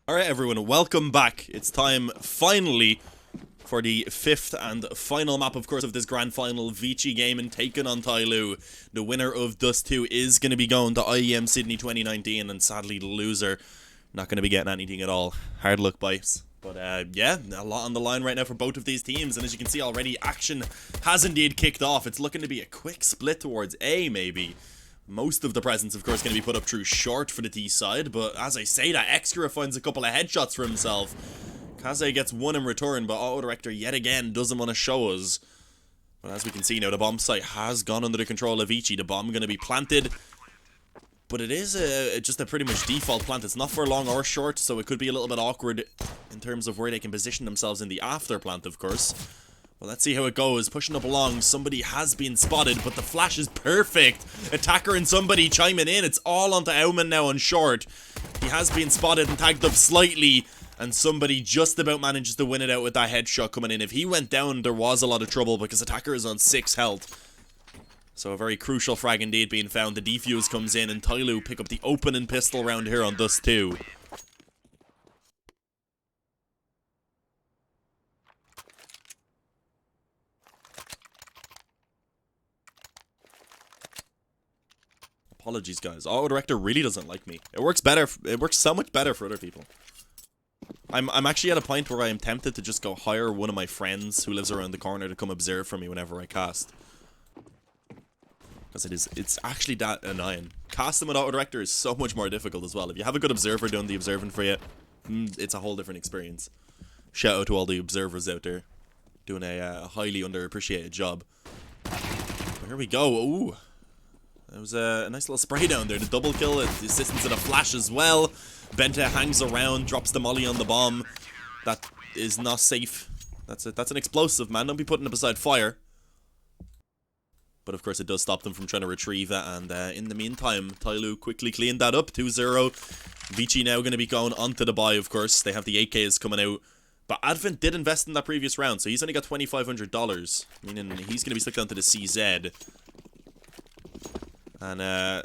Alright everyone, welcome back. It's time, finally, for the fifth and final map, of course, of this grand final ViCi game and taken on Tyloo. The winner of Dust2 is going to be going to IEM Sydney 2019, and sadly the loser not going to be getting anything at all. Hard luck, Bites. But yeah, a lot on the line right now for both of these teams, and as you can see already, action has indeed kicked off. It's looking to be a quick split towards A, maybe. Most of the presence, of course, going to be put up through short for the T side, but as I say that, Excura finds a couple of headshots for himself. Kaze gets one in return, but Auto Director yet again doesn't want to show us. But as we can see now, the bomb site has gone under the control of ViCi. The bomb going to be planted, but it is just a pretty much default plant. It's not for long or short, so it could be a little bit awkward in terms of where they can position themselves in the after plant, of course. Well, let's see how it goes. Pushing up along, somebody has been spotted, but the flash is perfect. Attacker and somebody chiming in. It's all onto Auman now on short. He has been spotted and tagged up slightly, and somebody just about manages to win it out with that headshot coming in. If he went down, there was a lot of trouble because Attacker is on 6 health. So a very crucial frag indeed being found. The defuse comes in, and Tyloo pick up the opening pistol round here on Dust2. Apologies, guys. Auto Director really doesn't like me. It works better. It works so much better for other people. I'm actually at a point where I am tempted to just go hire one of my friends who lives around the corner to come observe for me whenever I cast. Because it's actually that annoying. Casting with Auto Director is so much more difficult as well. If you have a good observer doing the observing for you, it's a whole different experience. Shout out to all the observers out there doing a highly underappreciated job. But here we go. Ooh. There was a nice little spray down there. The double kill, the assistance of the flash as well. Benta hangs around, drops the molly on the bomb. That is not safe. That's an explosive, man. Don't be putting it beside fire. But of course it does stop them from trying to retrieve it. And in the meantime, Tyloo quickly cleaned that up. 2-0. ViCi now going to be going onto the buy, of course. They have the AKs coming out. But Advent did invest in that previous round, so he's only got $2,500. Meaning he's going to be stuck down to the CZ. And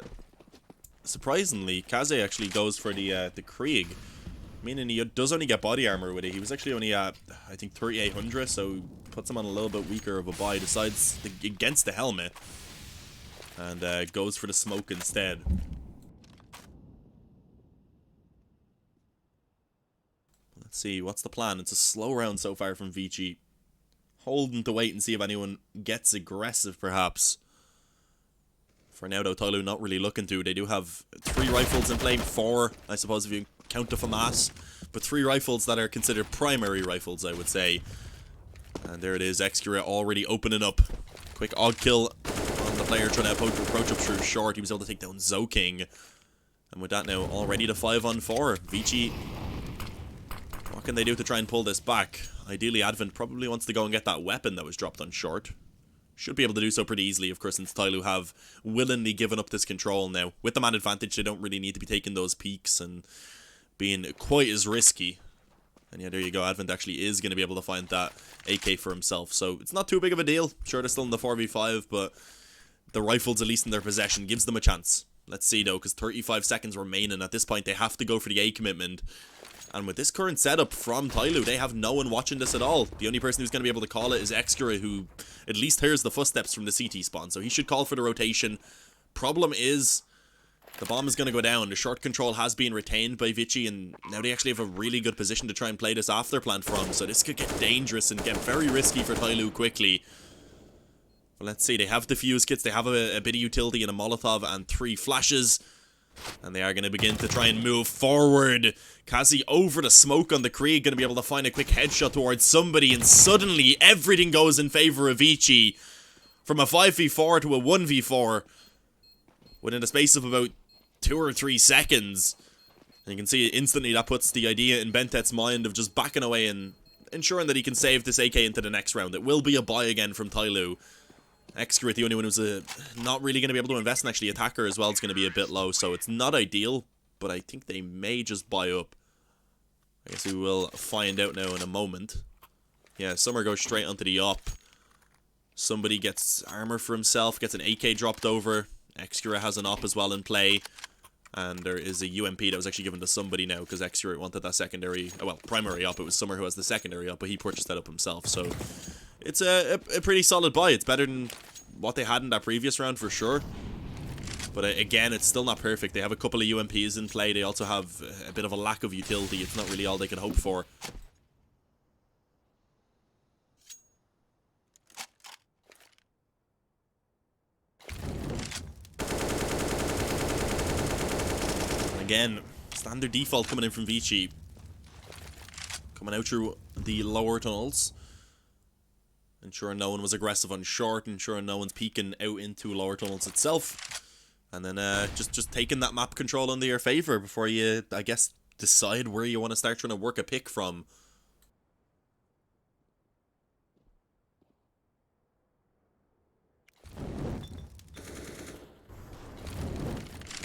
surprisingly, Kaze actually goes for the Krieg, meaning he does only get body armor with it. He was actually only at, I think, 3,800, so puts him on a little bit weaker of a buy. Decides against the helmet and goes for the smoke instead. Let's see, what's the plan? It's a slow round so far from ViCi, holding to wait and see if anyone gets aggressive, perhaps. For now, though, Tyloo not really looking to. They do have 3 rifles in play. 4, I suppose, if you count the FAMAS. But 3 rifles that are considered primary rifles, I would say. And there it is. Excura already opening up. Quick odd kill on the player trying to approach up through short. He was able to take down Zoking. And with that now, already to 5-on-4. ViCi, what can they do to try and pull this back? Ideally, Advent probably wants to go and get that weapon that was dropped on short. Should be able to do so pretty easily, of course, since Tyloo have willingly given up this control now. With the man advantage, they don't really need to be taking those peaks and being quite as risky. And yeah, there you go. Advent actually is going to be able to find that AK for himself. So it's not too big of a deal. Sure, they're still in the 4v5, but the rifles, at least in their possession, gives them a chance. Let's see, though, because 35 seconds remaining. At this point, they have to go for the A commitment. And with this current setup from Tyloo, they have no one watching this at all. The only person who's going to be able to call it is Excura, who at least hears the footsteps from the CT spawn. So he should call for the rotation. Problem is, the bomb is going to go down. The short control has been retained by ViCi, and now they actually have a really good position to try and play this after plant from. So this could get dangerous and get very risky for Tyloo quickly. Well, let's see. They have defuse kits. They have a bit of utility and a Molotov and 3 flashes. And they are going to begin to try and move forward. Kaze over the smoke on the Krieg, going to be able to find a quick headshot towards somebody, and suddenly everything goes in favor of ViCi. From a 5v4 to a 1v4 within the space of about 2 or 3 seconds. And you can see instantly that puts the idea in Bentet's mind of just backing away and ensuring that he can save this AK into the next round. It will be a buy again from Tyloo. Excura, the only one who's not really going to be able to invest, and actually Attacker as well is going to be a bit low, so it's not ideal, but I think they may just buy up. I guess we will find out now in a moment. Yeah, Summer goes straight onto the op. Somebody gets armor for himself, gets an AK dropped over. Excura has an op as well in play. And there is a UMP that was actually given to somebody now because Xurate wanted that secondary, well, primary up. It was Summer who has the secondary up, but he purchased that up himself. So it's a pretty solid buy. It's better than what they had in that previous round for sure. But again, it's still not perfect. They have a couple of UMPs in play. They also have a bit of a lack of utility. It's not really all they could hope for. Again, standard default coming in from ViCi. Coming out through the lower tunnels. Ensuring no one was aggressive on short. Ensuring no one's peeking out into lower tunnels itself. And then just taking that map control into your favor before you, I guess, decide where you want to start trying to work a pick from.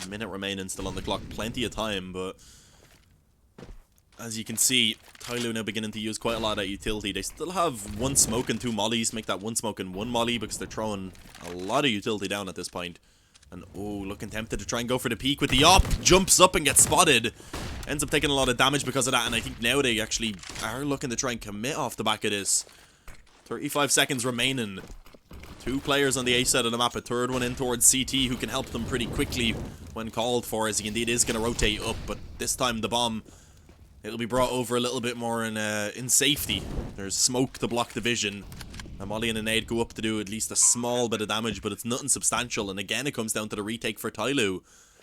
A minute remaining still on the clock. Plenty of time, but as you can see, Tyloo now beginning to use quite a lot of that utility. They still have 1 smoke and 2 mollies. Make that 1 smoke and 1 molly because they're throwing a lot of utility down at this point. And, oh, looking tempted to try and go for the peak with the op. Jumps up and gets spotted. Ends up taking a lot of damage because of that. And I think now they actually are looking to try and commit off the back of this. 35 seconds remaining. 2 players on the A side of the map. A third one in towards CT who can help them pretty quickly when called for, as he indeed is going to rotate up. But this time the bomb, it'll be brought over a little bit more in safety. There's smoke to block the vision. A molly and a nade go up to do at least a small bit of damage, but it's nothing substantial. And again, it comes down to the retake for Tyloo.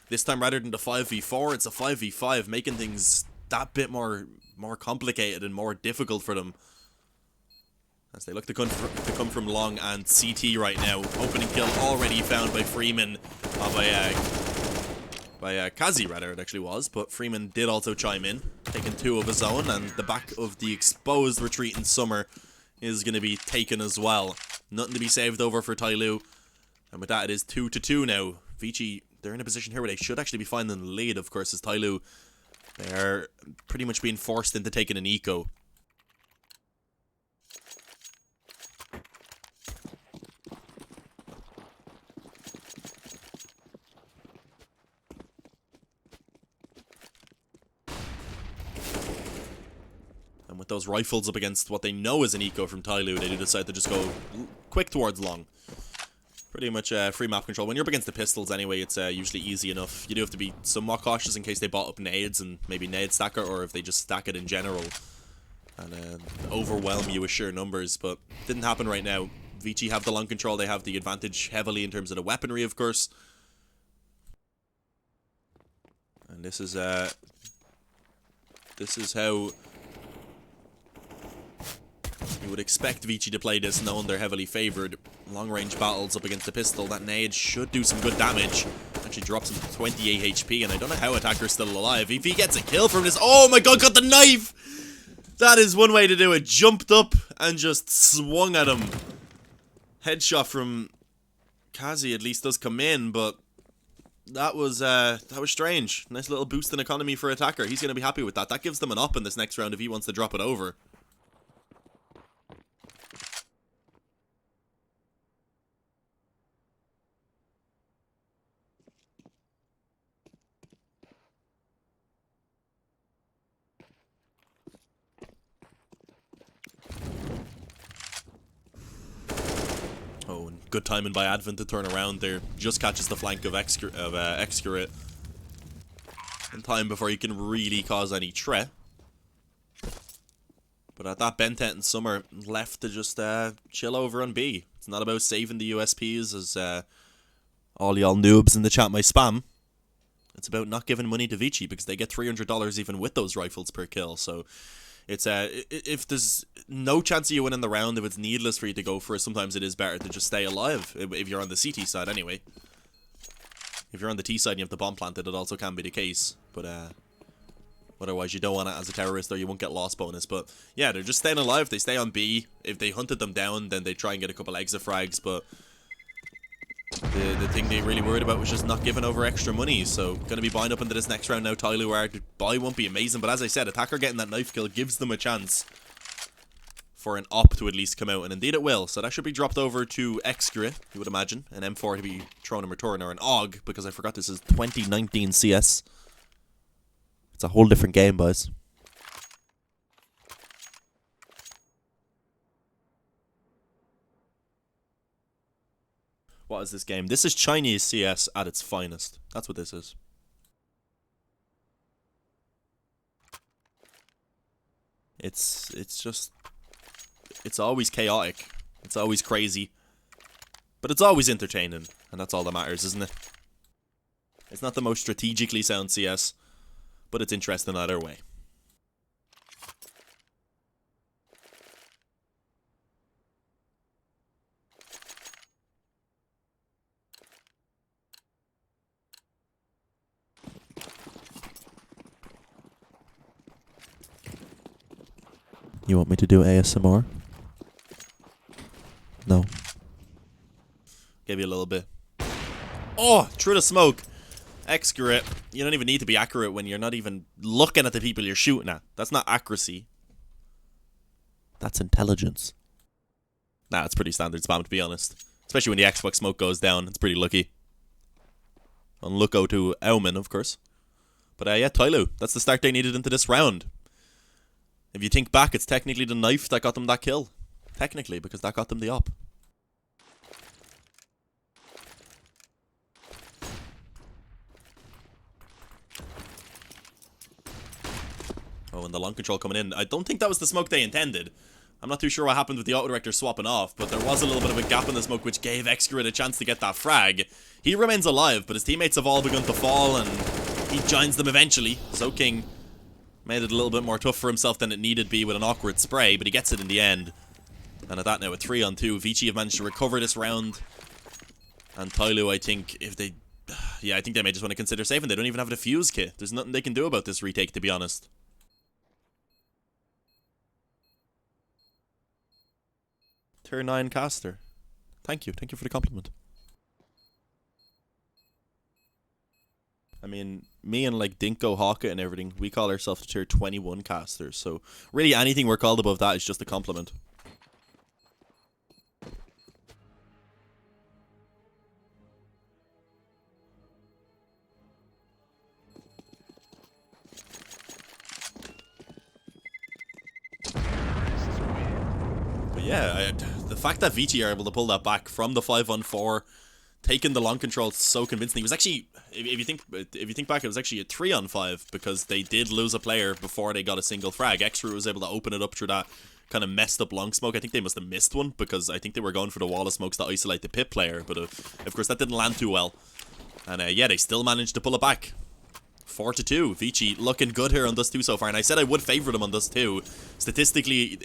This time, rather than the 5v4, it's a 5v5, making things that bit more complicated and more difficult for them. As they look to come from long and CT right now. Opening kill already found by Freeman. By Kazi, rather, it actually was. But Freeman did also chime in, taking 2 of his own. And the back of the exposed retreating Summer is going to be taken as well. Nothing to be saved over for Tyloo. And with that, it is 2-2 now. ViCi, they're in a position here where they should actually be finding the lead, of course, as Tyloo, they're pretty much being forced into taking an eco. And with those rifles up against what they know is an eco from Tyloo, they do decide to just go quick towards long. Pretty much free map control. When you're up against the pistols anyway, it's usually easy enough. You do have to be somewhat cautious in case they bought up nades and maybe nade stack it, or if they just stack it in general and overwhelm you with sheer numbers. But didn't happen right now. ViCi have the long control. They have the advantage heavily in terms of the weaponry, of course. And this is how you would expect ViCi to play this, knowing they're heavily favoured. Long-range battles up against the pistol. That nade should do some good damage. Actually drops him to 28 HP, and I don't know how Attacker's still alive. If he gets a kill from this... Oh my god, got the knife! That is one way to do it. Jumped up and just swung at him. Headshot from Kazi at least does come in, but that was strange. Nice little boost in economy for Attacker. He's going to be happy with that. That gives them an up in this next round if he wants to drop it over. Oh, and good timing by Advent to turn around there. Just catches the flank of Excurate in time before he can really cause any threat. But at that, Bentet and Summer left to just chill over on B. It's not about saving the USPs, as all y'all noobs in the chat might spam. It's about not giving money to ViCi, because they get $300 even with those rifles per kill. So it's if there's no chance of you winning the round, if it's needless for you to go for it, sometimes it is better to just stay alive, if you're on the CT side anyway. If you're on the T side and you have the bomb planted, it also can be the case. But otherwise you don't want it as a terrorist, or you won't get loss bonus. But yeah, they're just staying alive. They stay on B. If they hunted them down, then they try and get a couple exit frags. But the thing they really worried about was just not giving over extra money. So going to be buying up into this next round now. Tyloo, where to buy won't be amazing, but as I said, Attacker getting that knife kill gives them a chance. for an op to at least come out, and indeed it will. So that should be dropped over to Extra, you would imagine, an M4 to be thrown in return, or an AUG, because I forgot this is 2019 CS. It's a whole different game, boys. What is this game? This is Chinese CS at its finest. That's what this is. It's just... It's always chaotic. It's always crazy. But it's always entertaining. And that's all that matters, isn't it? It's not the most strategically sound CS, but it's interesting either way. You want me to do ASMR? No. Give you a little bit. Oh, through the smoke. Accurate. You don't even need to be accurate when you're not even looking at the people you're shooting at. That's not accuracy. That's intelligence. Nah, it's pretty standard spam, to be honest. Especially when the Xbox smoke goes down. It's pretty lucky. On lookout to Auman, of course. But yeah, Tyloo. That's the start they needed into this round. If you think back, it's technically the knife that got them that kill. Technically, because that got them the op. Oh, and the long control coming in. I don't think that was the smoke they intended. I'm not too sure what happened with the autodirector swapping off, but there was a little bit of a gap in the smoke which gave Excarit a chance to get that frag. He remains alive, but his teammates have all begun to fall, and he joins them eventually. So King made it a little bit more tough for himself than it needed be with an awkward spray, but he gets it in the end. And at that now, a 3-on-2. ViCi have managed to recover this round. And Tyloo, I think, if they... Yeah, I think they may just want to consider saving. They don't even have a defuse kit. There's nothing they can do about this retake, to be honest. Tier 9 caster. Thank you. Thank you for the compliment. I mean, me and like Dinko, Hawka and everything, we call ourselves the tier 21 casters. So really anything we're called above that is just a compliment. But yeah, the fact that ViCi are able to pull that back from the 5-on-4, taking the long control so convincingly. It was actually, if you think back, it was actually a 3-on-5 because they did lose a player before they got a single frag. Extra was able to open it up through that kind of messed up long smoke. I think they must have missed one because I think they were going for the wall of smokes to isolate the pit player, but of course that didn't land too well. And yeah, they still managed to pull it back. 4-2. ViCi looking good here on Dust2 so far, and I said I would favour them on Dust2. Statistically,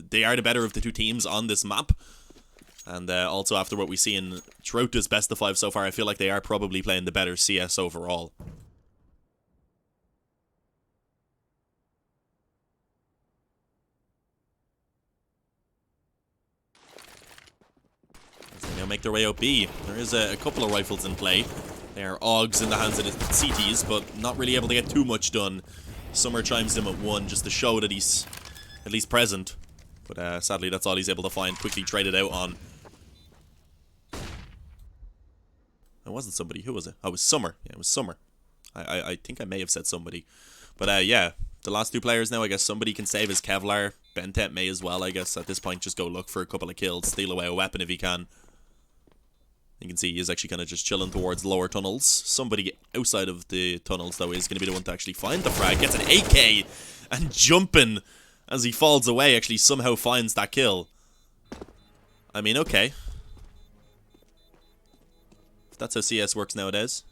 they are the better of the two teams on this map. And also after what we've seen throughout this best of 5 so far, I feel like they are probably playing the better CS overall. As they now make their way out B. There is a couple of rifles in play. They are AUGs in the hands of the CTs, but not really able to get too much done. Summer chimes in at 1 just to show that he's at least present. But sadly, that's all he's able to find. Quickly traded out on. It wasn't somebody. Who was it? Oh, it was Summer. Yeah, it was Summer. I think I may have said somebody. But yeah, the last two players now, I guess somebody can save his Kevlar. Bentet may as well, I guess. At this point, just go look for a couple of kills. Steal away a weapon if he can. You can see he is actually kind of just chilling towards lower tunnels. Somebody outside of the tunnels, though, is going to be the one to actually find the frag. Gets an AK and jumping as he falls away, actually somehow finds that kill. I mean, okay. If that's how CS works nowadays.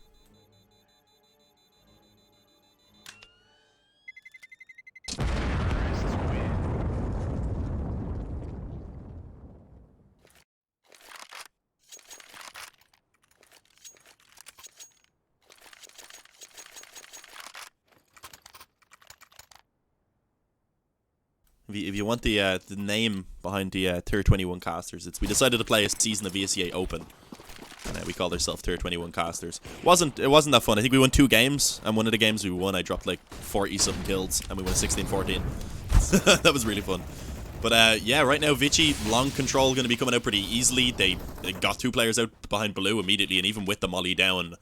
If you want the name behind the Tier 21 casters, we decided to play a season of VCA Open, and we called ourselves Tier 21 casters. It wasn't that fun. I think we won 2 games, and one of the games we won, I dropped like 40 something kills, and we won 16-14. That was really fun. But yeah, right now ViCi, long control going to be coming out pretty easily. They got 2 players out behind Blue immediately, and even with the molly down,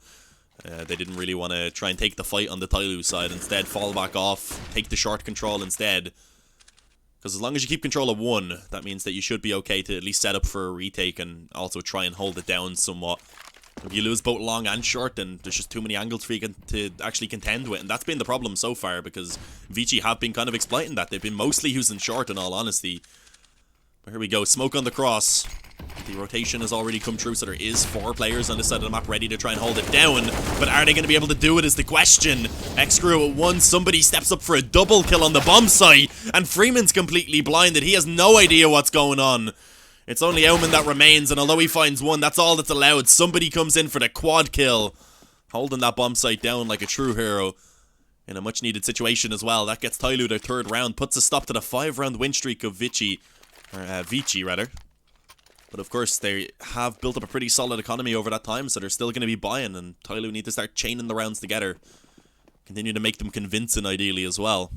they didn't really want to try and take the fight on the Tyloo side. Instead, fall back off, take the short control instead. Because as long as you keep control of 1, that means that you should be okay to at least set up for a retake and also try and hold it down somewhat. If you lose both long and short, then there's just too many angles for you to actually contend with. And that's been the problem so far, because ViCi have been kind of exploiting that. They've been mostly using short, in all honesty. But here we go, smoke on the cross. The rotation has already come true, so there is 4 players on this side of the map ready to try and hold it down. But are they going to be able to do it is the question. X-Screw at 1, somebody steps up for a double kill on the bomb site, and Freeman's completely blinded. He has no idea what's going on. It's only Omen that remains, and although he finds 1, that's all that's allowed. Somebody comes in for the quad kill, holding that bomb site down like a true hero in a much-needed situation as well. That gets Tyloo their 3rd round, puts a stop to the 5-round win streak of ViCi, or ViCi rather. But of course, they have built up a pretty solid economy over that time, so they're still going to be buying, and Tyloo need to start chaining the rounds together. Continue to make them convincing, ideally, as well.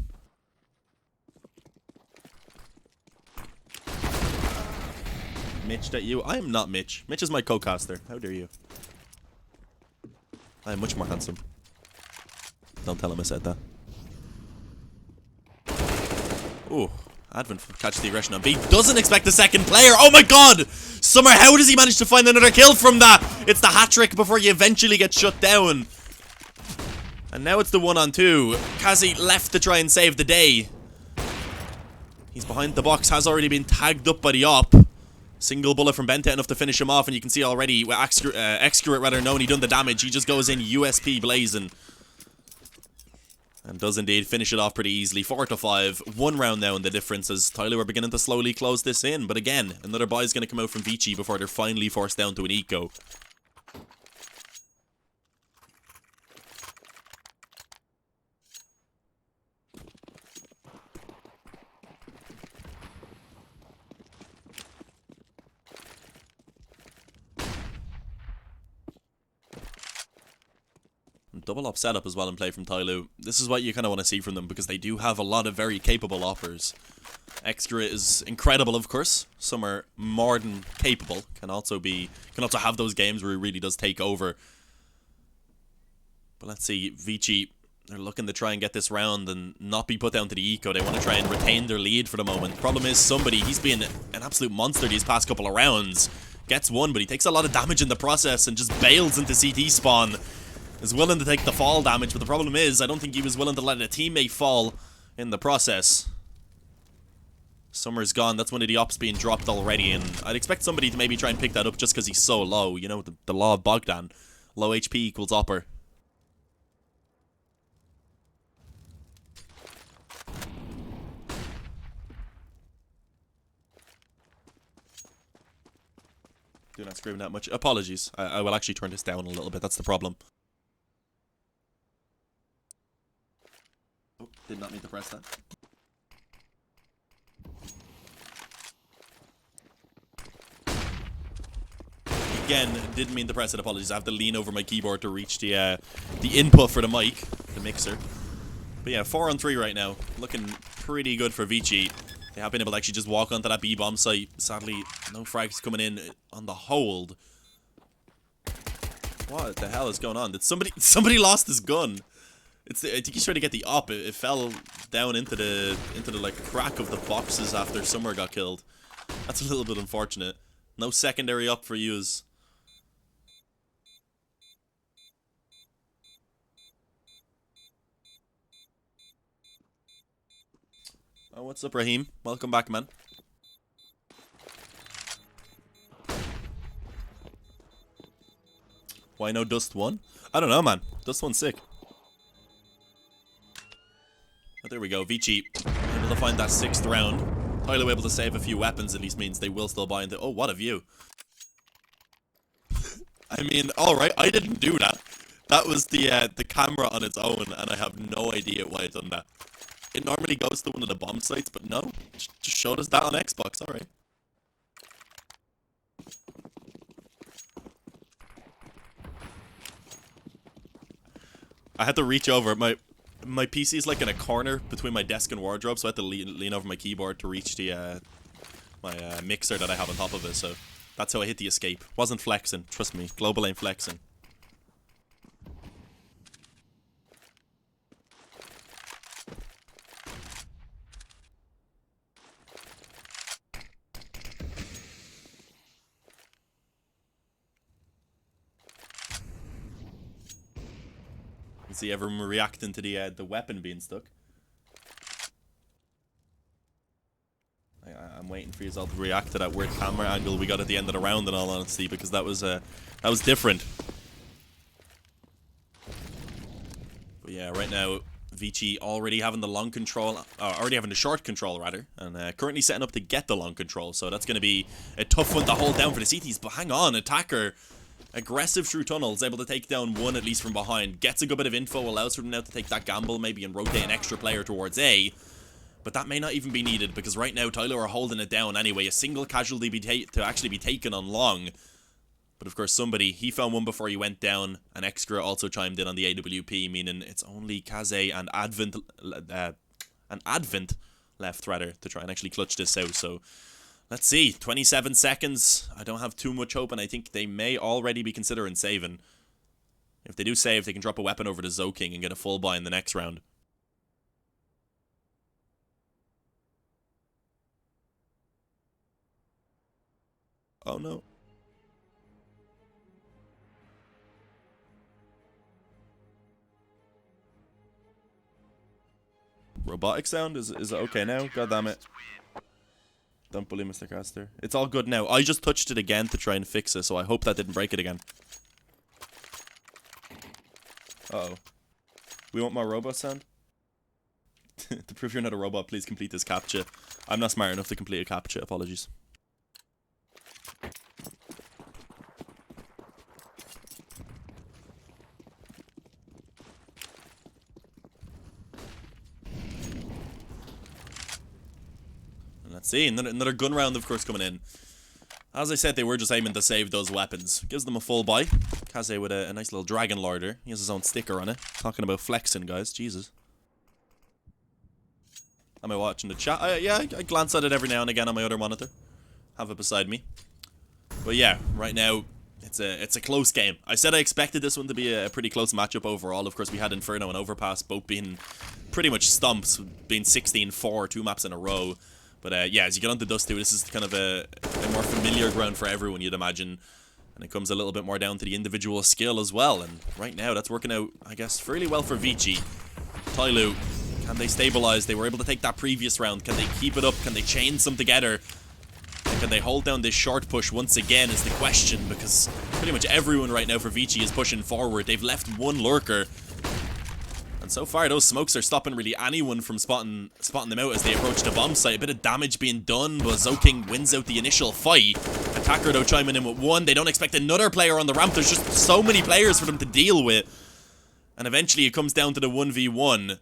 Mitch, that you? I am not Mitch. Mitch is my co-caster. How dare you? I am much more handsome. Don't tell him I said that. Ooh. Advent catches the aggression on B. Doesn't expect the second player. Oh my god! Summer, how does he manage to find another kill from that? It's the hat-trick before you eventually get shut down. And now it's the 1-on-2. Kazi left to try and save the day. He's behind the box, has already been tagged up by the op. Single bullet from Benta enough to finish him off, and you can see already, well, Excurate rather known, he done the damage. He just goes in USP blazing. And does indeed finish it off pretty easily. 4-5. 1 round now in the difference as Tyloo are beginning to slowly close this in. But again, another buy is going to come out from ViCi before they're finally forced down to an eco. Double op setup as well in play from Tyloo. This is what you kind of want to see from them, because they do have a lot of very capable offers. Extra is incredible, of course. Some are more than capable. Can also have those games where he really does take over. But let's see, ViCi, they're looking to try and get this round and not be put down to the eco. They want to try and retain their lead for the moment. Problem is, somebody, he's been an absolute monster these past couple of rounds. Gets 1, but he takes a lot of damage in the process and just bails into CT spawn. Is willing to take the fall damage, but the problem is, I don't think he was willing to let a teammate fall in the process. Summer's gone. That's one of the ops being dropped already, and I'd expect somebody to maybe try and pick that up just because he's so low. You know, the law of Bogdan. Low HP equals upper. Do not scream that much. Apologies. I will actually turn this down a little bit. That's the problem. Oh, did not mean to press that. Again, didn't mean to press it. Apologies. I have to lean over my keyboard to reach the input for the mic, the mixer. But yeah, 4-on-3 right now. Looking pretty good for ViCi. They have been able to actually just walk onto that B-bomb site. Sadly, no frags coming in on the hold. What the hell is going on? Did somebody lost his gun? I think he's trying to get the op. It fell down into the like crack of the boxes after Summer got killed. That's a little bit unfortunate. No secondary up for yous. Oh, what's up, Raheem? Welcome back, man. Why no Dust2? I don't know, man. Dust2's sick. But there we go. ViCi able to find that 6th round. Tyloo able to save a few weapons at least means they will still buy into. Oh, what a view. I mean, alright, I didn't do that. That was the camera on its own, and I have no idea why it done that. It normally goes to one of the bomb sites, but no. Just showed us that on Xbox, alright. I had to reach over. My PC is like in a corner between my desk and wardrobe, so I have to lean over my keyboard to reach the my mixer that I have on top of it. So that's how I hit the escape. Wasn't flexing, trust me. Global ain't flexing. See everyone reacting to the weapon being stuck. I'm waiting for you all to react to that weird camera angle we got at the end of the round, in all honesty, because that was different. But yeah, right now ViCi already having the long control, already having the short control rather, and currently setting up to get the long control. So that's going to be a tough one to hold down for the CTs. But hang on, attacker. Aggressive through tunnels, able to take down one at least from behind. Gets a good bit of info, allows for them now to take that gamble maybe and rotate an extra player towards A. But that may not even be needed, because right now Tyloo are holding it down anyway. A single casualty to actually be taken on long. But of course he found one before he went down. An extra also chimed in on the AWP, meaning it's only Kaze and Advent left rather to try and actually clutch this out. So let's see, 27 seconds. I don't have too much hope, and I think they may already be considering saving. If they do save, they can drop a weapon over to Zoking and get a full buy in the next round. Oh no. Robotic sound? Is it okay now? God damn it. Don't bully Mr. Caster. It's all good now. I just touched it again to try and fix it, so I hope that didn't break it again. Uh-oh. We want more robot sound? To prove you're not a robot, please complete this captcha. I'm not smart enough to complete a captcha. Apologies. Let's see, another gun round, of course, coming in. As I said, they were just aiming to save those weapons. Gives them a full buy. Kaze with a nice little Dragon Lorder. He has his own sticker on it. Talking about flexing, guys. Jesus. Am I watching the chat? Yeah, I glance at it every now and again on my other monitor. Have it beside me. But yeah, right now, it's a close game. I said I expected this one to be a pretty close matchup overall. Of course, we had Inferno and Overpass both being pretty much stumps. Being 16-4, 2 maps in a row. But yeah, as you get onto Dust2, this is kind of a more familiar ground for everyone, you'd imagine. And it comes a little bit more down to the individual skill as well. And right now, that's working out, I guess, fairly well for ViCi. Tyloo, can they stabilize? They were able to take that previous round. Can they keep it up? Can they chain some together? And can they hold down this short push once again is the question. Because pretty much everyone right now for ViCi is pushing forward. They've left one lurker. And so far, those smokes are stopping really anyone from spotting them out as they approach the bomb site. A bit of damage being done, but Zoking wins out the initial fight. Attacker, though, chiming in with one. They don't expect another player on the ramp. There's just so many players for them to deal with. And eventually, it comes down to the 1v1.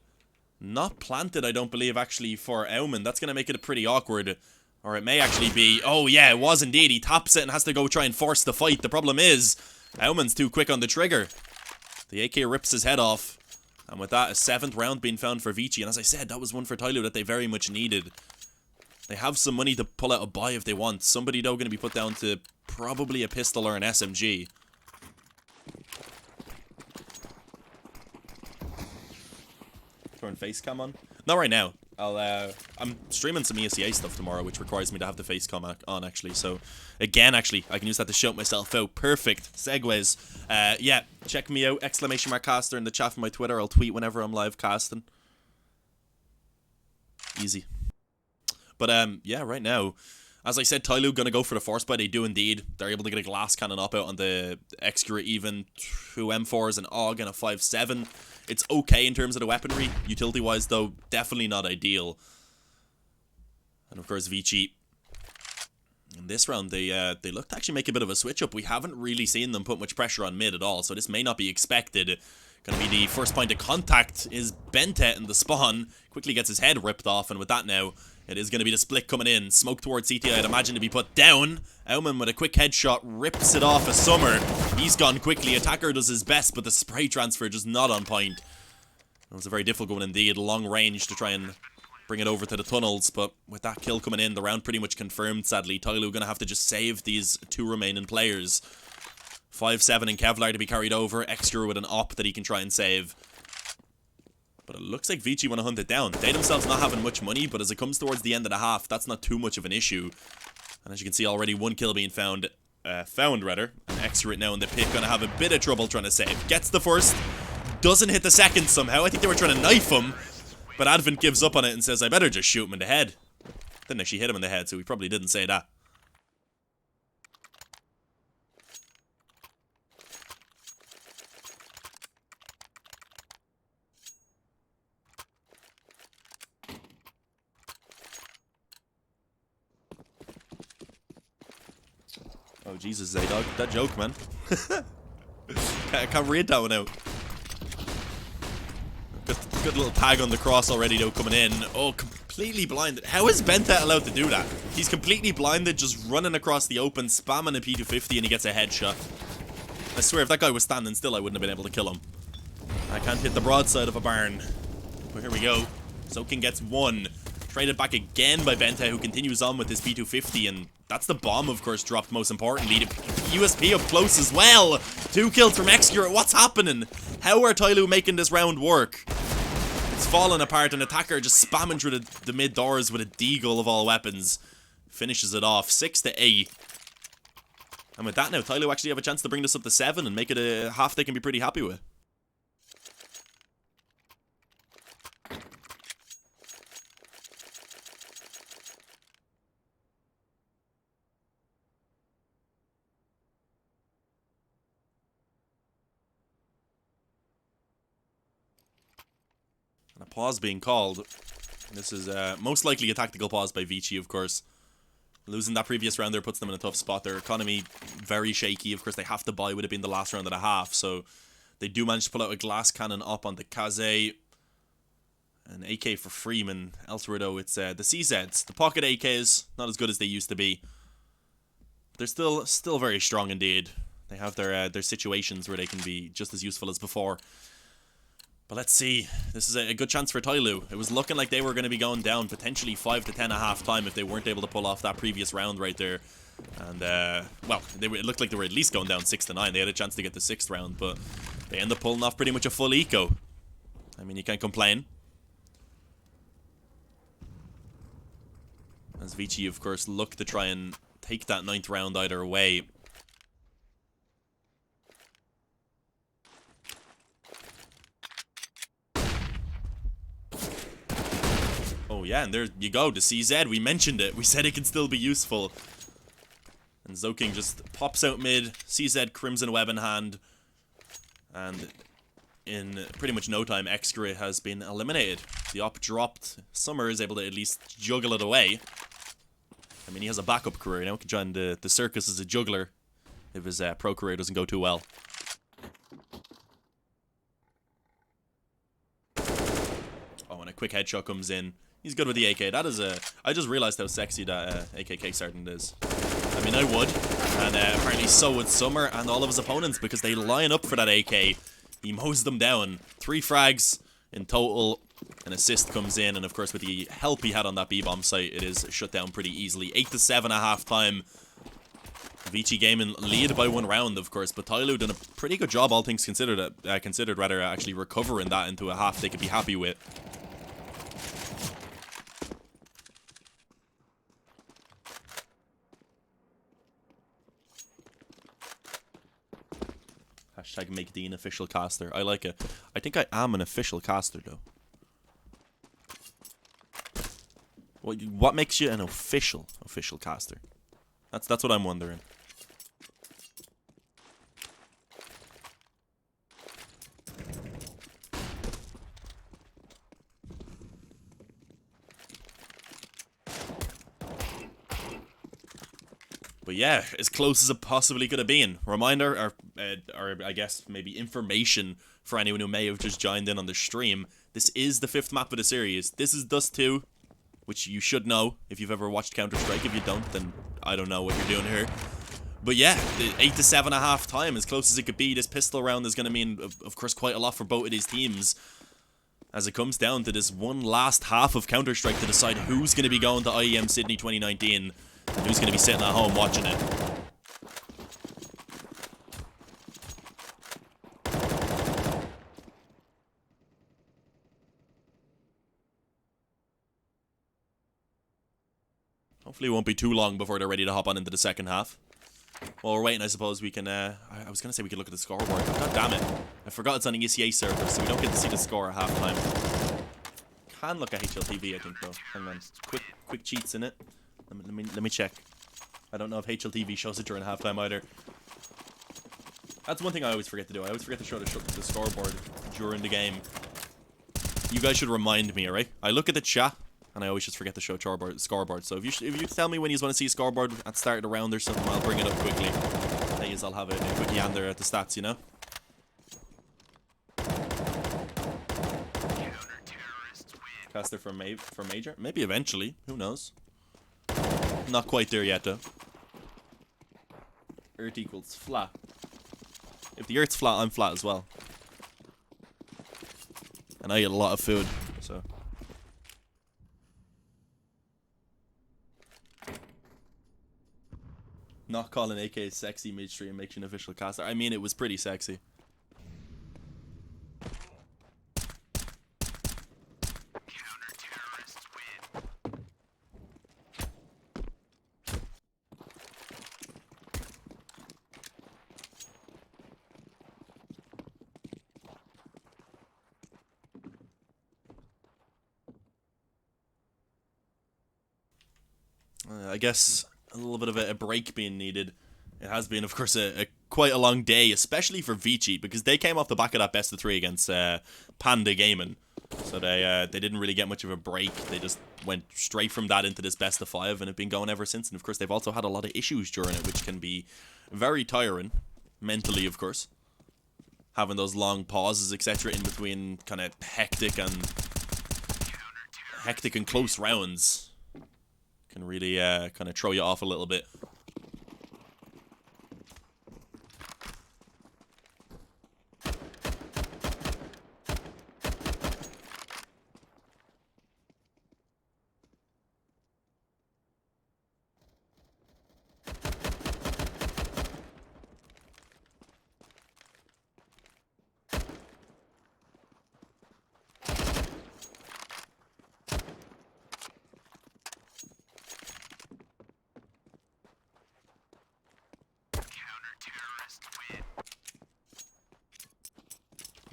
Not planted, I don't believe, actually, for Auman. That's going to make it pretty awkward. Or it may actually be... Oh, yeah, it was indeed. He taps it and has to go try and force the fight. The problem is, Auman's too quick on the trigger. The AK rips his head off. And with that, a 7th round being found for ViCi. And as I said, that was one for Tyloo that they very much needed. They have some money to pull out a buy if they want. Somebody, though, going to be put down to probably a pistol or an SMG. Turn face cam on? Not right now. I'm streaming some ESEA stuff tomorrow, which requires me to have the face cam on, actually. So, again, actually, I can use that to shout myself out. Perfect. Segues. Yeah, check me out. !caster in the chat for my Twitter. I'll tweet whenever I'm live casting. Easy. But, yeah, right now, as I said, Tyloo gonna go for the force buy. They do indeed. They're able to get a glass cannon up out on the Excura even. 2 M4s, an AUG, and a 5.7. It's okay in terms of the weaponry. Utility-wise, though, definitely not ideal. And, of course, ViCi, in this round, they look to actually make a bit of a switch-up. We haven't really seen them put much pressure on mid at all, so this may not be expected. Gonna be the first point of contact is Bentet in the spawn. Quickly gets his head ripped off, and with that now, it is going to be the split coming in. Smoke towards CT, I'd imagine, to be put down. Auman with a quick headshot rips it off a Summer. He's gone quickly. Attacker does his best, but the spray transfer just not on point. It was a very difficult one indeed. Long range to try and bring it over to the tunnels, but with that kill coming in, the round pretty much confirmed, sadly. Tyloo going to have to just save these 2 remaining players. 5-7 and Kevlar to be carried over. Extra with an op that he can try and save. But it looks like ViCi want to hunt it down. They themselves not having much money, but as it comes towards the end of the half, that's not too much of an issue. And as you can see, already 1 kill being found. And Extra right now in the pit, going to have a bit of trouble trying to save. Gets the first. Doesn't hit the second somehow. I think they were trying to knife him. But Advent gives up on it and says, I better just shoot him in the head. Didn't actually hit him in the head, so he probably didn't say that. Oh, Jesus, Zaydog. That joke, man. I can't read that one out. Good little tag on the cross already, though, coming in. Oh, completely blinded. How is Benta allowed to do that? He's completely blinded, just running across the open, spamming a P250, and he gets a headshot. I swear, if that guy was standing still, I wouldn't have been able to kill him. I can't hit the broadside of a barn. But here we go. Zoking gets 1. Traded back again by Benta, who continues on with his P250, and that's the bomb, of course, dropped most importantly. The USP up close as well. 2 kills from Excurate. What's happening? How are Tyloo making this round work? It's falling apart, and Attacker just spamming through the mid doors with a deagle of all weapons. Finishes it off, 6-8. And with that now, Tyloo actually have a chance to bring this up to 7 and make it a half they can be pretty happy with. And a pause being called. This is most likely a tactical pause by ViCi, of course. Losing that previous round there puts them in a tough spot. Their economy very shaky. Of course, they have to buy with it being the last round and a half. So they do manage to pull out a glass cannon up on the Kaze. An AK for Freeman. Elsewhere, though, it's the CZs. The pocket AKs, not as good as they used to be. They're still very strong indeed. They have their situations where they can be just as useful as before. But let's see. This is a good chance for Tyloo. It was looking like they were going to be going down potentially 5-10 at half time if they weren't able to pull off that previous round right there. And, well, it looked like they were at least going down 6-9. They had a chance to get the 6th round, but they end up pulling off pretty much a full eco. I mean, you can't complain. As ViCi, of course, look to try and take that 9th round either way. Oh yeah, and there you go, the CZ, we mentioned it. We said it can still be useful. And Zoking just pops out mid, CZ Crimson Web in hand. And in pretty much no time, Excrate has been eliminated. The op dropped. Summer is able to at least juggle it away. I mean, he has a backup career. Now he can join the circus as a juggler if his pro career doesn't go too well. Oh, and a quick headshot comes in. He's good with the AK. That is a... I just realized how sexy that AK kickstarting is. I mean, I would. And apparently so would Summer and all of his opponents because they line up for that AK. He mows them down. 3 frags in total. An assist comes in. And of course, with the help he had on that B-bomb site, it is shut down pretty easily. 8-7 at half time. ViCi Gaming lead by 1 round, of course. But Tyloo done a pretty good job, all things considered. Actually recovering that into a half they could be happy with. Hashtag make Dean official caster. I like it. I think I am an official caster, though. What makes you an official caster? That's what I'm wondering. But yeah, as close as it possibly could have been. Reminder, or I guess maybe information for anyone who may have just joined in on the stream. This is the 5th map of the series. This is Dust2, which you should know if you've ever watched Counter-Strike. If you don't, then I don't know what you're doing here. But yeah, 8-7 at half time, as close as it could be. This pistol round is going to mean, of course, quite a lot for both of these teams. as it comes down to this one last half of Counter-Strike to decide who's going to be going to IEM Sydney 2019 and who's going to be sitting at home watching it. Hopefully it won't be too long before they're ready to hop on into the second half. While we're waiting, I suppose we can, I was going to say we could look at the scoreboard. God damn it. I forgot it's on an ECA server, so we don't get to see the score at halftime. Can look at HLTV, I think, though. Hang on. Quick cheats in it. Let me check. I don't know if HLTV shows it during halftime either. That's one thing I always forget to do. I always forget to show the scoreboard during the game. You guys should remind me, alright? I look at the chat, and I always just forget to show scoreboard. So if you tell me when you want to see a scoreboard at the start of the round or something, I'll bring it up quickly. That is, I'll have a quick yander at the stats, you know? Caster for Major? Maybe eventually. Who knows? Not quite there yet, though. Earth equals flat. If the Earth's flat, I'm flat as well. And I eat a lot of food, so... Not calling AK sexy midstream makes you an official caster. I mean, it was pretty sexy. I guess a little bit of a break being needed. It has been, of course, a quite a long day, especially for ViCi, because they came off the back of that best of 3 against Panda Gaming. So they didn't really get much of a break. They just went straight from that into this best of 5 and have been going ever since. And of course, they've also had a lot of issues during it, which can be very tiring, mentally, of course. Having those long pauses, etc., in between kind of hectic and close rounds can really kind of throw you off a little bit.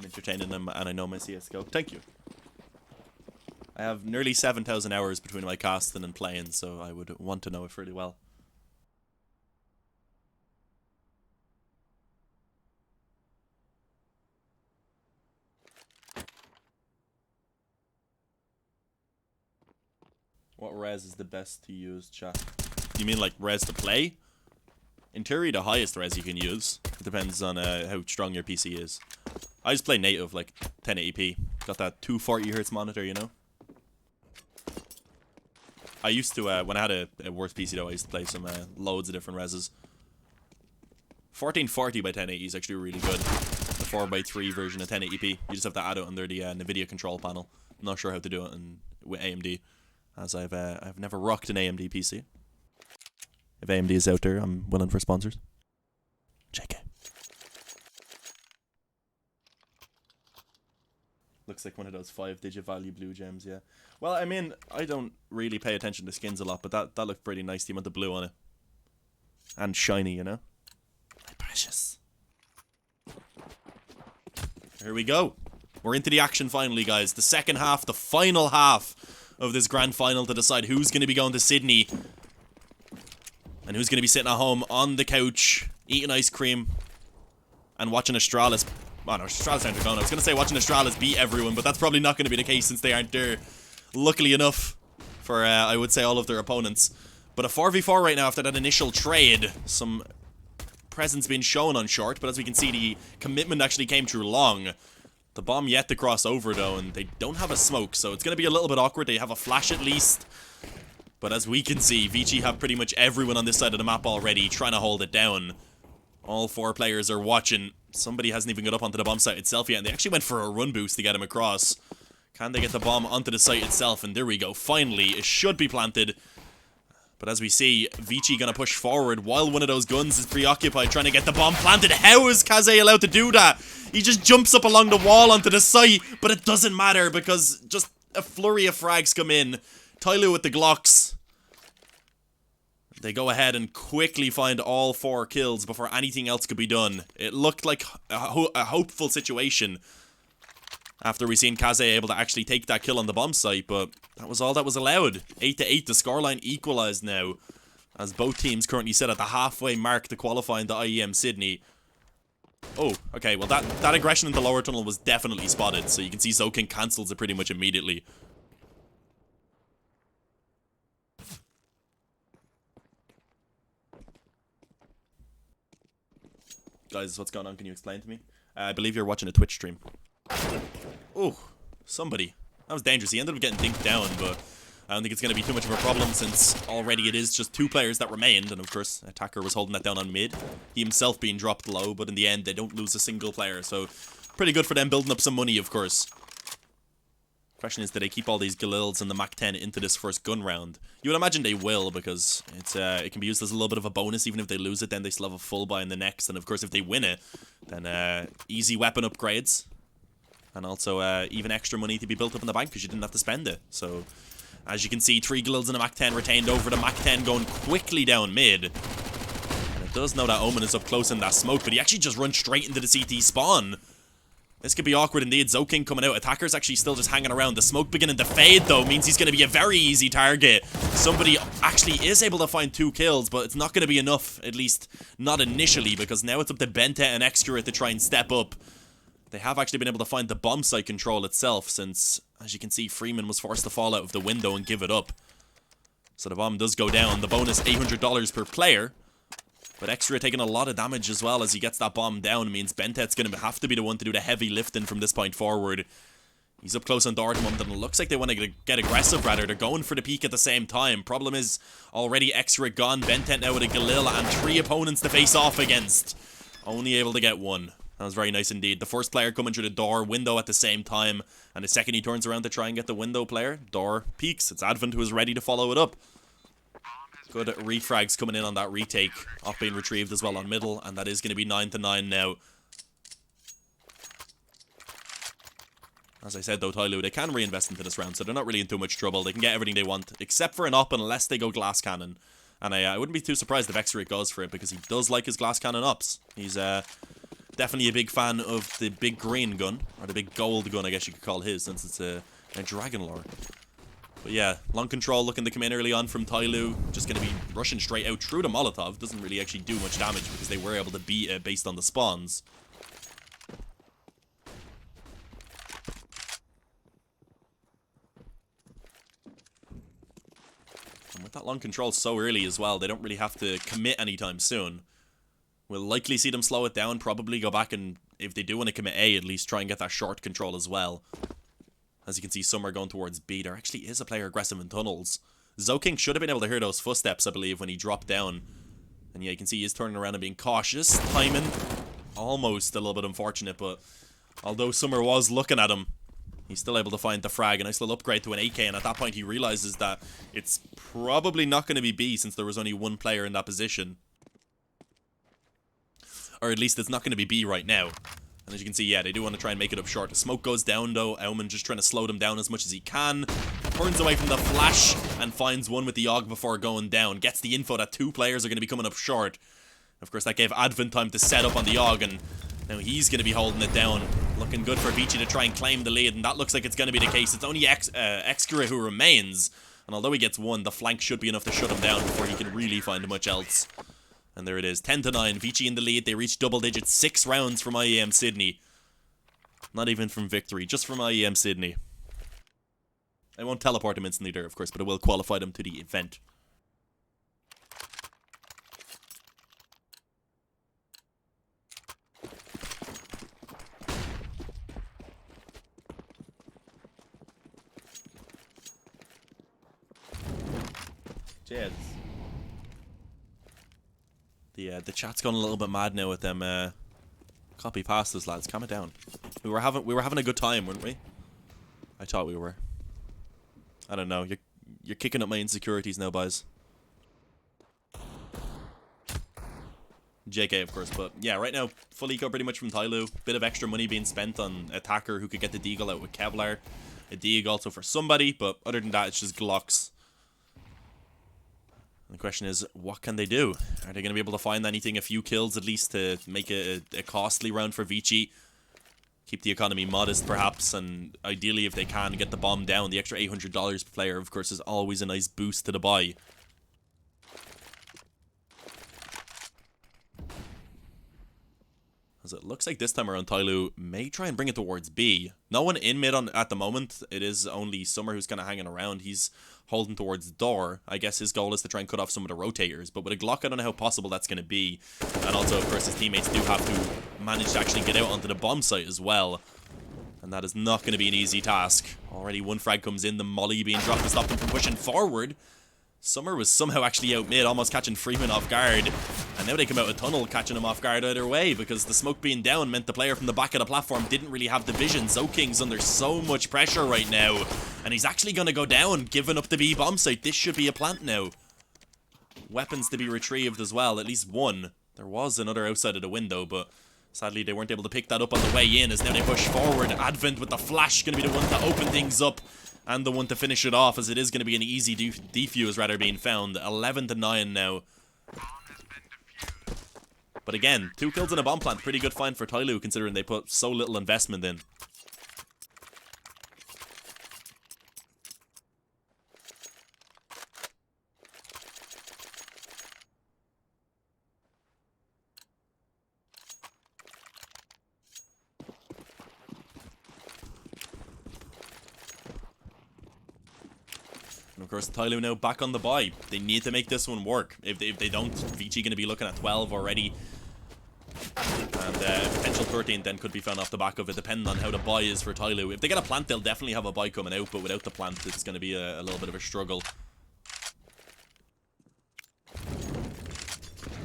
Entertaining them, and I know my CSGO. Thank you. I have nearly 7,000 hours between my casting and playing, so I would want to know it fairly well. What res is the best to use, chat? You mean like res to play? In theory, the highest res you can use. It depends on how strong your PC is. I just play native, like 1080p. Got that 240Hz monitor, you know? I used to, when I had a worse PC though, I used to play some loads of different reses. 1440 by 1080 is actually really good. The 4x3 version of 1080p. You just have to add it under the NVIDIA control panel. I'm not sure how to do it with AMD, as I've never rocked an AMD PC. If AMD is out there, I'm willing for sponsors. JK. Looks like one of those 5-digit value blue gems, yeah. Well, I mean, I don't really pay attention to skins a lot, but that looked pretty nice. The amount of blue on it. And shiny, you know? Precious. Here we go. We're into the action finally, guys. The second half, the final half of this grand final to decide who's going to be going to Sydney. And who's going to be sitting at home on the couch, eating ice cream, and watching Astralis. Oh no, Astralis aren't going. I was going to say watching Astralis beat everyone, but that's probably not going to be the case since they aren't there. Luckily enough for, I would say, all of their opponents. But a 4v4 right now after that initial trade. Some presence being shown on short, but as we can see, the commitment actually came through long. The bomb yet to cross over, though, and they don't have a smoke, so it's going to be a little bit awkward. They have a flash at least. But as we can see, ViCi have pretty much everyone on this side of the map already trying to hold it down. All 4 players are watching. Somebody hasn't even got up onto the bomb site itself yet, and they actually went for a run boost to get him across. Can they get the bomb onto the site itself? And there we go. Finally, it should be planted. But as we see, ViCi gonna push forward while one of those guns is preoccupied trying to get the bomb planted. How is Kaze allowed to do that? He just jumps up along the wall onto the site, but it doesn't matter because just a flurry of frags come in. Tyloo with the Glocks. They go ahead and quickly find all 4 kills before anything else could be done. It looked like a hopeful situation after we seen Kaze able to actually take that kill on the bomb site, but that was all that was allowed. 8-8, the scoreline equalised now, as both teams currently sit at the halfway mark to qualify into IEM Sydney. Oh, okay, well that aggression in the lower tunnel was definitely spotted, so you can see Zoking cancels it pretty much immediately. Guys, what's going on? Can you explain to me? I believe you're watching a Twitch stream. Oh, somebody. That was dangerous. He ended up getting dinked down, but I don't think it's going to be too much of a problem since already it is just 2 players that remained. And of course, Attacker was holding that down on mid. He himself being dropped low, but in the end, they don't lose a single player. So, pretty good for them building up some money, of course. Question is, do they keep all these Galils and the Mach 10 into this first gun round? You would imagine they will, because it can be used as a little bit of a bonus. Even if they lose it, then they still have a full buy in the next. And of course, if they win it, then easy weapon upgrades. And also even extra money to be built up in the bank because you didn't have to spend it. So, as you can see, 3 Galils and a Mach 10 retained over the Mach 10 going quickly down mid. And it does know that Omen is up close in that smoke, but he actually just runs straight into the CT spawn. This could be awkward indeed. Zoking coming out. Attacker's actually still just hanging around. The smoke beginning to fade, though, means he's going to be a very easy target. Somebody actually is able to find 2 kills, but it's not going to be enough, at least not initially, because now it's up to Benta and Extra to try and step up. They have actually been able to find the bomb site control itself, since, as you can see, Freeman was forced to fall out of the window and give it up. So the bomb does go down. The bonus, $800 per player. But Extra taking a lot of damage as well as he gets that bomb down. Means Bentet's going to have to be the one to do the heavy lifting from this point forward. He's up close on door at the moment, and it looks like they want to get aggressive, rather. They're going for the peak at the same time. Problem is, already Extra gone. Bentet now with a Galil and 3 opponents to face off against. Only able to get 1. That was very nice indeed. The first player coming through the door, window at the same time. And the second he turns around to try and get the window player, door peaks. It's Advent who is ready to follow it up. Good refrags coming in on that retake. Off being retrieved as well on middle. And that is going to be 9-9 now. As I said though, Tyloo, they can reinvest into this round, so they're not really in too much trouble. They can get everything they want, except for an op unless they go glass cannon. And I wouldn't be too surprised if X-Ray goes for it, because he does like his glass cannon ops. He's definitely a big fan of the big green gun, or the big gold gun I guess you could call his, since it's a dragon lore. But yeah, long control looking to come in early on from Tyloo. Just going to be rushing straight out through the Molotov. Doesn't really actually do much damage because they were able to beat it based on the spawns. And with that long control so early as well, they don't really have to commit anytime soon. We'll likely see them slow it down, probably go back and, if they do want to commit A, at least try and get that short control as well. As you can see, some are going towards B. There actually is a player aggressive in tunnels. Zoking should have been able to hear those footsteps, I believe, when he dropped down. And yeah, you can see he's turning around and being cautious. Timing, almost a little bit unfortunate, but although Summer was looking at him, he's still able to find the frag. A nice little upgrade to an AK, and at that point he realizes that it's probably not going to be B since there was only 1 player in that position. Or at least it's not going to be B right now. And as you can see, yeah, they do want to try and make it up short. The smoke goes down, though. Elman just trying to slow them down as much as he can. Turns away from the flash and finds one with the AUG before going down. Gets the info that 2 players are going to be coming up short. Of course, that gave Advent time to set up on the AUG, and now he's going to be holding it down. Looking good for ViCi to try and claim the lead, and that looks like it's going to be the case. It's only Excura who remains. And although he gets 1, the flank should be enough to shut him down before he can really find much else. And there it is, 10-9, ViCi in the lead. They reached double digits, 6 rounds from IEM Sydney. Not even from victory, just from IEM Sydney. I won't teleport them instantly there, of course, but I will qualify them to the event. Cheers. The chat's gone a little bit mad now with them copy pastas, lads. Calm it down. We were having a good time, weren't we? I thought we were. I don't know. You're kicking up my insecurities now, boys. JK, of course, but yeah, right now, full eco pretty much from Tyloo. Bit of extra money being spent on attacker who could get the Deagle out with Kevlar. A Deagle also for somebody, but other than that, it's just Glocks. And the question is, what can they do? Are they going to be able to find anything, a few kills at least, to make a costly round for ViCi? Keep the economy modest, perhaps, and ideally, if they can, get the bomb down. The extra $800 per player, of course, is always a nice boost to the buy. As it looks like this time around, Tyloo may try and bring it towards B. No one in mid at the moment. It is only Summer who's kind of hanging around. He's holding towards the door. I guess his goal is to try and cut off some of the rotators. But with a Glock, I don't know how possible that's going to be. And also, of course, his teammates do have to manage to actually get out onto the bomb site as well. And that is not going to be an easy task. Already one frag comes in. The molly being dropped to stop them from pushing forward. Summer was somehow actually out mid, almost catching Freeman off guard. And now they come out of tunnel, catching him off guard either way, because the smoke being down meant the player from the back of the platform didn't really have the vision. Zoking's under so much pressure right now. And he's actually going to go down, giving up the B bomb site. This should be a plant now. Weapons to be retrieved as well, at least one. There was another outside of the window, but sadly they weren't able to pick that up on the way in, as now they push forward. Advent with the flash, going to be the one to open things up. And the one to finish it off, as it is going to be an easy defuse rather being found. 11-9 now. But again, 2 kills in a bomb plant. Pretty good find for Tyloo, considering they put so little investment in. And of course, Tyloo now back on the buy. They need to make this one work. If they don't, ViCi going to be looking at 12 already. And potential 13 then could be found off the back of it, depending on how the buy is for Tyloo. If they get a plant, they'll definitely have a buy coming out, but without the plant, it's going to be a little bit of a struggle.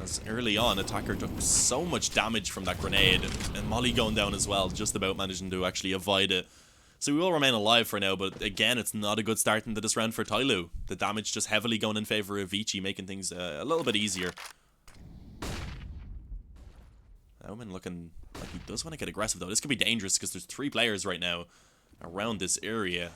As early on, attacker took so much damage from that grenade, and Molly going down as well, just about managing to actually avoid it. So we will remain alive for now, but again, it's not a good start into this round for Tyloo. The damage just heavily going in favor of ViCi, making things a little bit easier. Omen looking like he does want to get aggressive, though. This could be dangerous because there's 3 players right now around this area.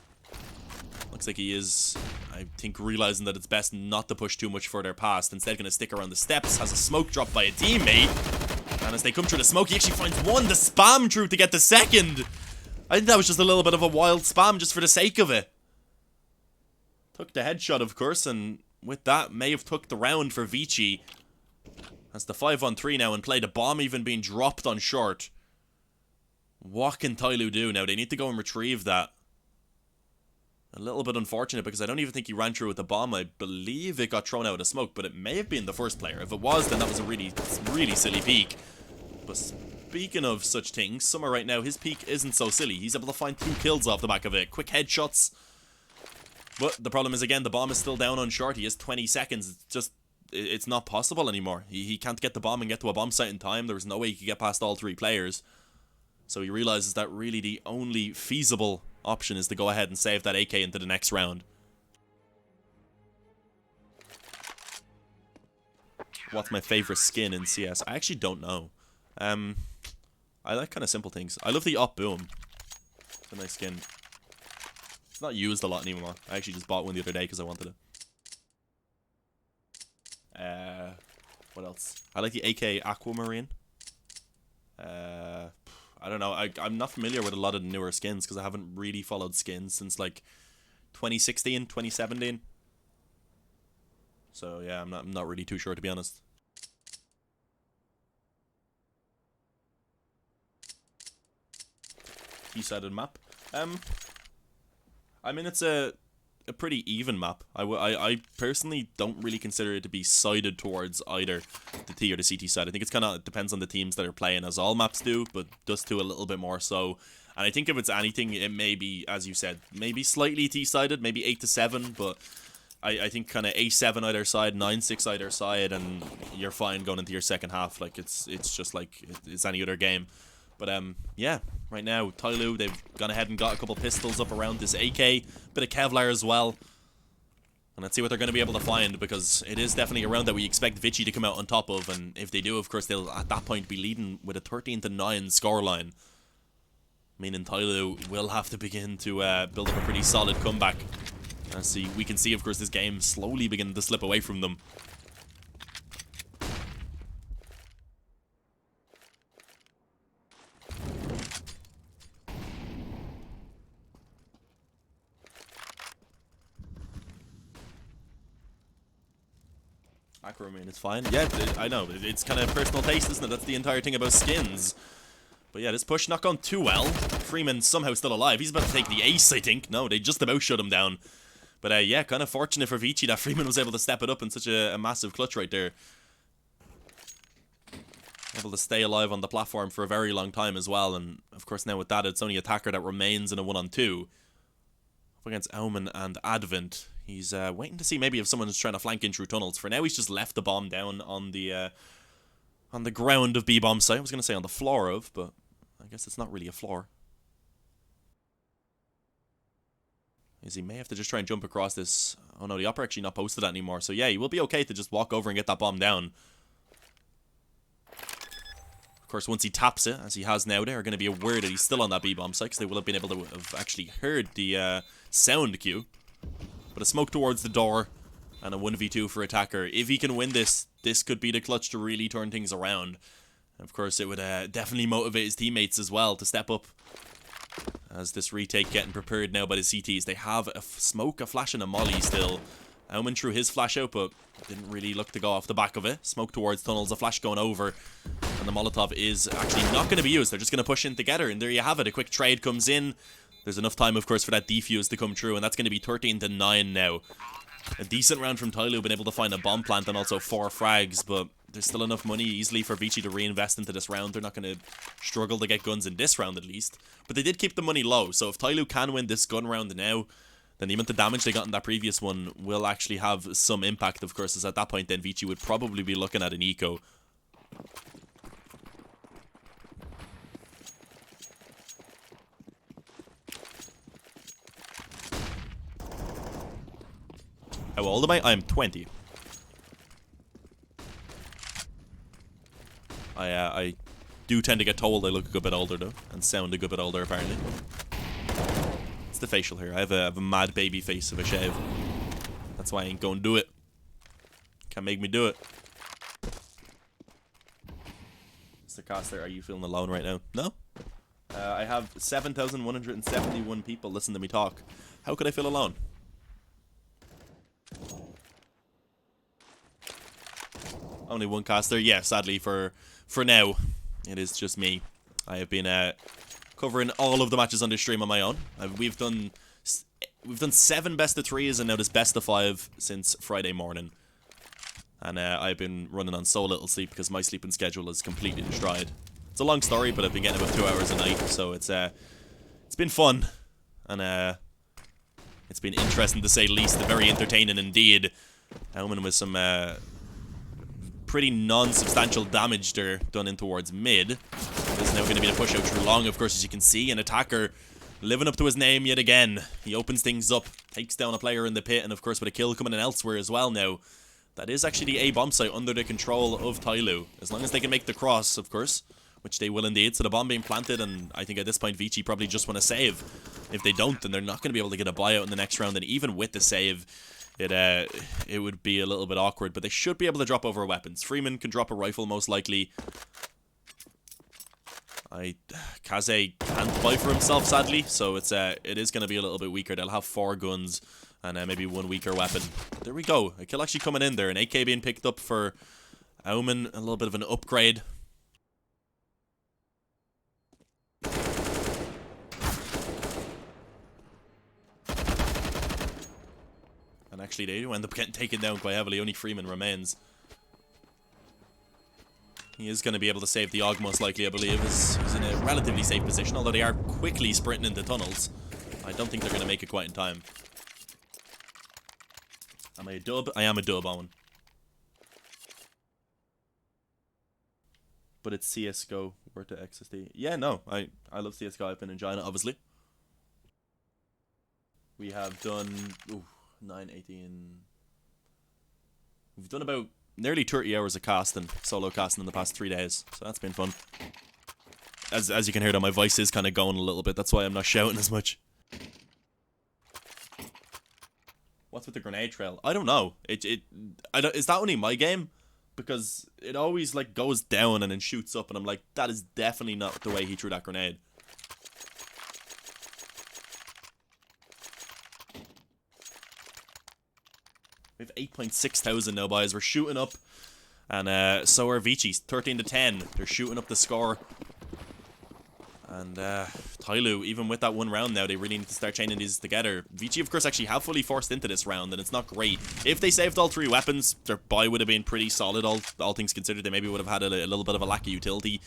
Looks like he is, I think, realizing that it's best not to push too much further past. Instead, going to stick around the steps. Has a smoke drop by a teammate. And as they come through the smoke, he actually finds one. The spam through to get the second. I think that was just a little bit of a wild spam just for the sake of it. Took the headshot, of course, and with that, may have took the round for ViCi. That's the 5-on-3 now in play. The bomb even being dropped on short. What can Tyloo do now? They need to go and retrieve that. A little bit unfortunate because I don't even think he ran through with the bomb. I believe it got thrown out of the smoke, but it may have been the first player. If it was, then that was a really, really silly peek. But speaking of such things, Summer right now, his peek isn't so silly. He's able to find 2 kills off the back of it. Quick headshots. But the problem is, again, the bomb is still down on short. He has 20 seconds. It's just, it's not possible anymore. He can't get the bomb and get to a bomb site in time. There was no way he could get past all 3 players. So he realizes that really the only feasible option is to go ahead and save that AK into the next round. What's my favorite skin in CS? I actually don't know. I like kind of simple things. I love the Op Boom. It's a nice skin. It's not used a lot anymore. I actually just bought one the other day because I wanted it. What else? I like the AK Aquamarine. I don't know. I'm not familiar with a lot of the newer skins because I haven't really followed skins since like 2016, 2017. So yeah, I'm not really too sure, to be honest. Two-sided map. I mean, it's a pretty even map. I personally don't really consider it to be sided towards either the T or the CT side. I think it's kind of depends on the teams that are playing, as all maps do, but Dust2 a little bit more so. And I think if it's anything, it may be, as you said, maybe slightly T-sided, maybe 8-7, but I think kind of 8-7 either side, 9-6 either side, and you're fine going into your second half. Like, it's just like it's any other game. But yeah, right now Tyloo, they've gone ahead and got a couple pistols up around this AK, bit of Kevlar as well. And let's see what they're going to be able to find, because it is definitely a round that we expect ViCi to come out on top of, and if they do, of course, they'll at that point be leading with a 13-9 scoreline. Meaning Tyloo will have to begin to build up a pretty solid comeback. As we can see, of course, this game slowly beginning to slip away from them. Acro, I mean, it's fine. Yeah, I know. It's kind of personal taste, isn't it? That's the entire thing about skins. But yeah, this push not gone too well. Freeman somehow still alive. He's about to take the ace, I think. No, they just about shut him down. But yeah, kind of fortunate for ViCi that Freeman was able to step it up in such a massive clutch right there. Able to stay alive on the platform for a very long time as well. And of course now with that, it's only Attacker that remains in a 1-on-2. Up against Auman and Advent. He's waiting to see maybe if someone's trying to flank in through tunnels. For now, he's just left the bomb down on the ground of B-bomb site. I was going to say on the floor of, but I guess it's not really a floor. He may have to just try and jump across this. Oh no, the upper actually not posted that anymore. So yeah, he will be okay to just walk over and get that bomb down. Of course, once he taps it, as he has now, they're going to be aware that he's still on that B-bomb site, because they will have been able to have actually heard the sound cue. But a smoke towards the door, and a 1v2 for Attacker. If he can win this, this could be the clutch to really turn things around. And of course, it would definitely motivate his teammates as well to step up. As this retake getting prepared now by the CTs. They have a smoke, a flash, and a molly still. Auman threw his flash out, but didn't really look to go off the back of it. Smoke towards tunnels, a flash going over. And the Molotov is actually not going to be used. They're just going to push in together, and there you have it. A quick trade comes in. There's enough time, of course, for that defuse to come through, and that's going to be 13-9 now. A decent round from Tyloo, been able to find a bomb plant and also 4 frags, but there's still enough money easily for ViCi to reinvest into this round. They're not going to struggle to get guns in this round, at least. But they did keep the money low, so if Tyloo can win this gun round now, then the amount of damage they got in that previous one will actually have some impact, of course, as at that point then ViCi would probably be looking at an eco. How old am I? I am 20. I do tend to get told I look a good bit older, though, and sound a good bit older, apparently. It's the facial hair. I have a mad baby face of a shave. That's why I ain't gonna do it. Can't make me do it. Mr. Coster, are you feeling alone right now? No? I have 7,171 people listen to me talk. How could I feel alone? Only one caster. Yeah, sadly for now, it is just me. I have been covering all of the matches on this stream on my own. We've done 7 best of 3s and now this best of 5 since Friday morning. And I've been running on so little sleep because my sleeping schedule is completely destroyed. It's a long story, but I've been getting about 2 hours a night, so it's been fun, and it's been interesting to say the least, and very entertaining indeed. Auman with some pretty non-substantial damage there done in towards mid. There's now going to be the push out through long, of course, as you can see. An Attacker living up to his name yet again. He opens things up, takes down a player in the pit, and of course with a kill coming in elsewhere as well now. That is actually the A bomb site under the control of Tyloo. As long as they can make the cross, of course, which they will indeed. So the bomb being planted, and I think at this point ViCi probably just want to save. If they don't, then they're not going to be able to get a buyout in the next round, and even with the save, it would be a little bit awkward, but they should be able to drop over weapons. Freeman can drop a rifle most likely. Kaze can't buy for himself, sadly, so it is going to be a little bit weaker. They'll have 4 guns and maybe 1 weaker weapon. There we go. A kill actually coming in there. An AK being picked up for Auman. A little bit of an upgrade. And actually they do end up getting taken down quite heavily. Only Freeman remains. He is going to be able to save the AUG most likely, I believe. He's in a relatively safe position, although they are quickly sprinting into tunnels. I don't think they're going to make it quite in time. Am I a dub? I am a dub, Owen. But it's CSGO Word to XSD. Yeah, no, I love CSGO. I've been enjoying it, obviously. We have done 9, 18. We've done about nearly 30 hours of casting, solo casting in the past 3 days, so that's been fun. As you can hear, though, my voice is kind of going a little bit. That's why I'm not shouting as much. What's with the grenade trail? I don't know. Is that only my game? Because it always like goes down and then shoots up, and I'm like, that is definitely not the way he threw that grenade. We have 8,600 now, boys. We're shooting up, and so are ViCi's. 13-10. They're shooting up the score. And Tyloo, even with that one round now, they really need to start chaining these together. ViCi, of course, actually have fully forced into this round, and it's not great. If they saved all 3 weapons, their buy would have been pretty solid, all things considered. They maybe would have had a little bit of a lack of utility,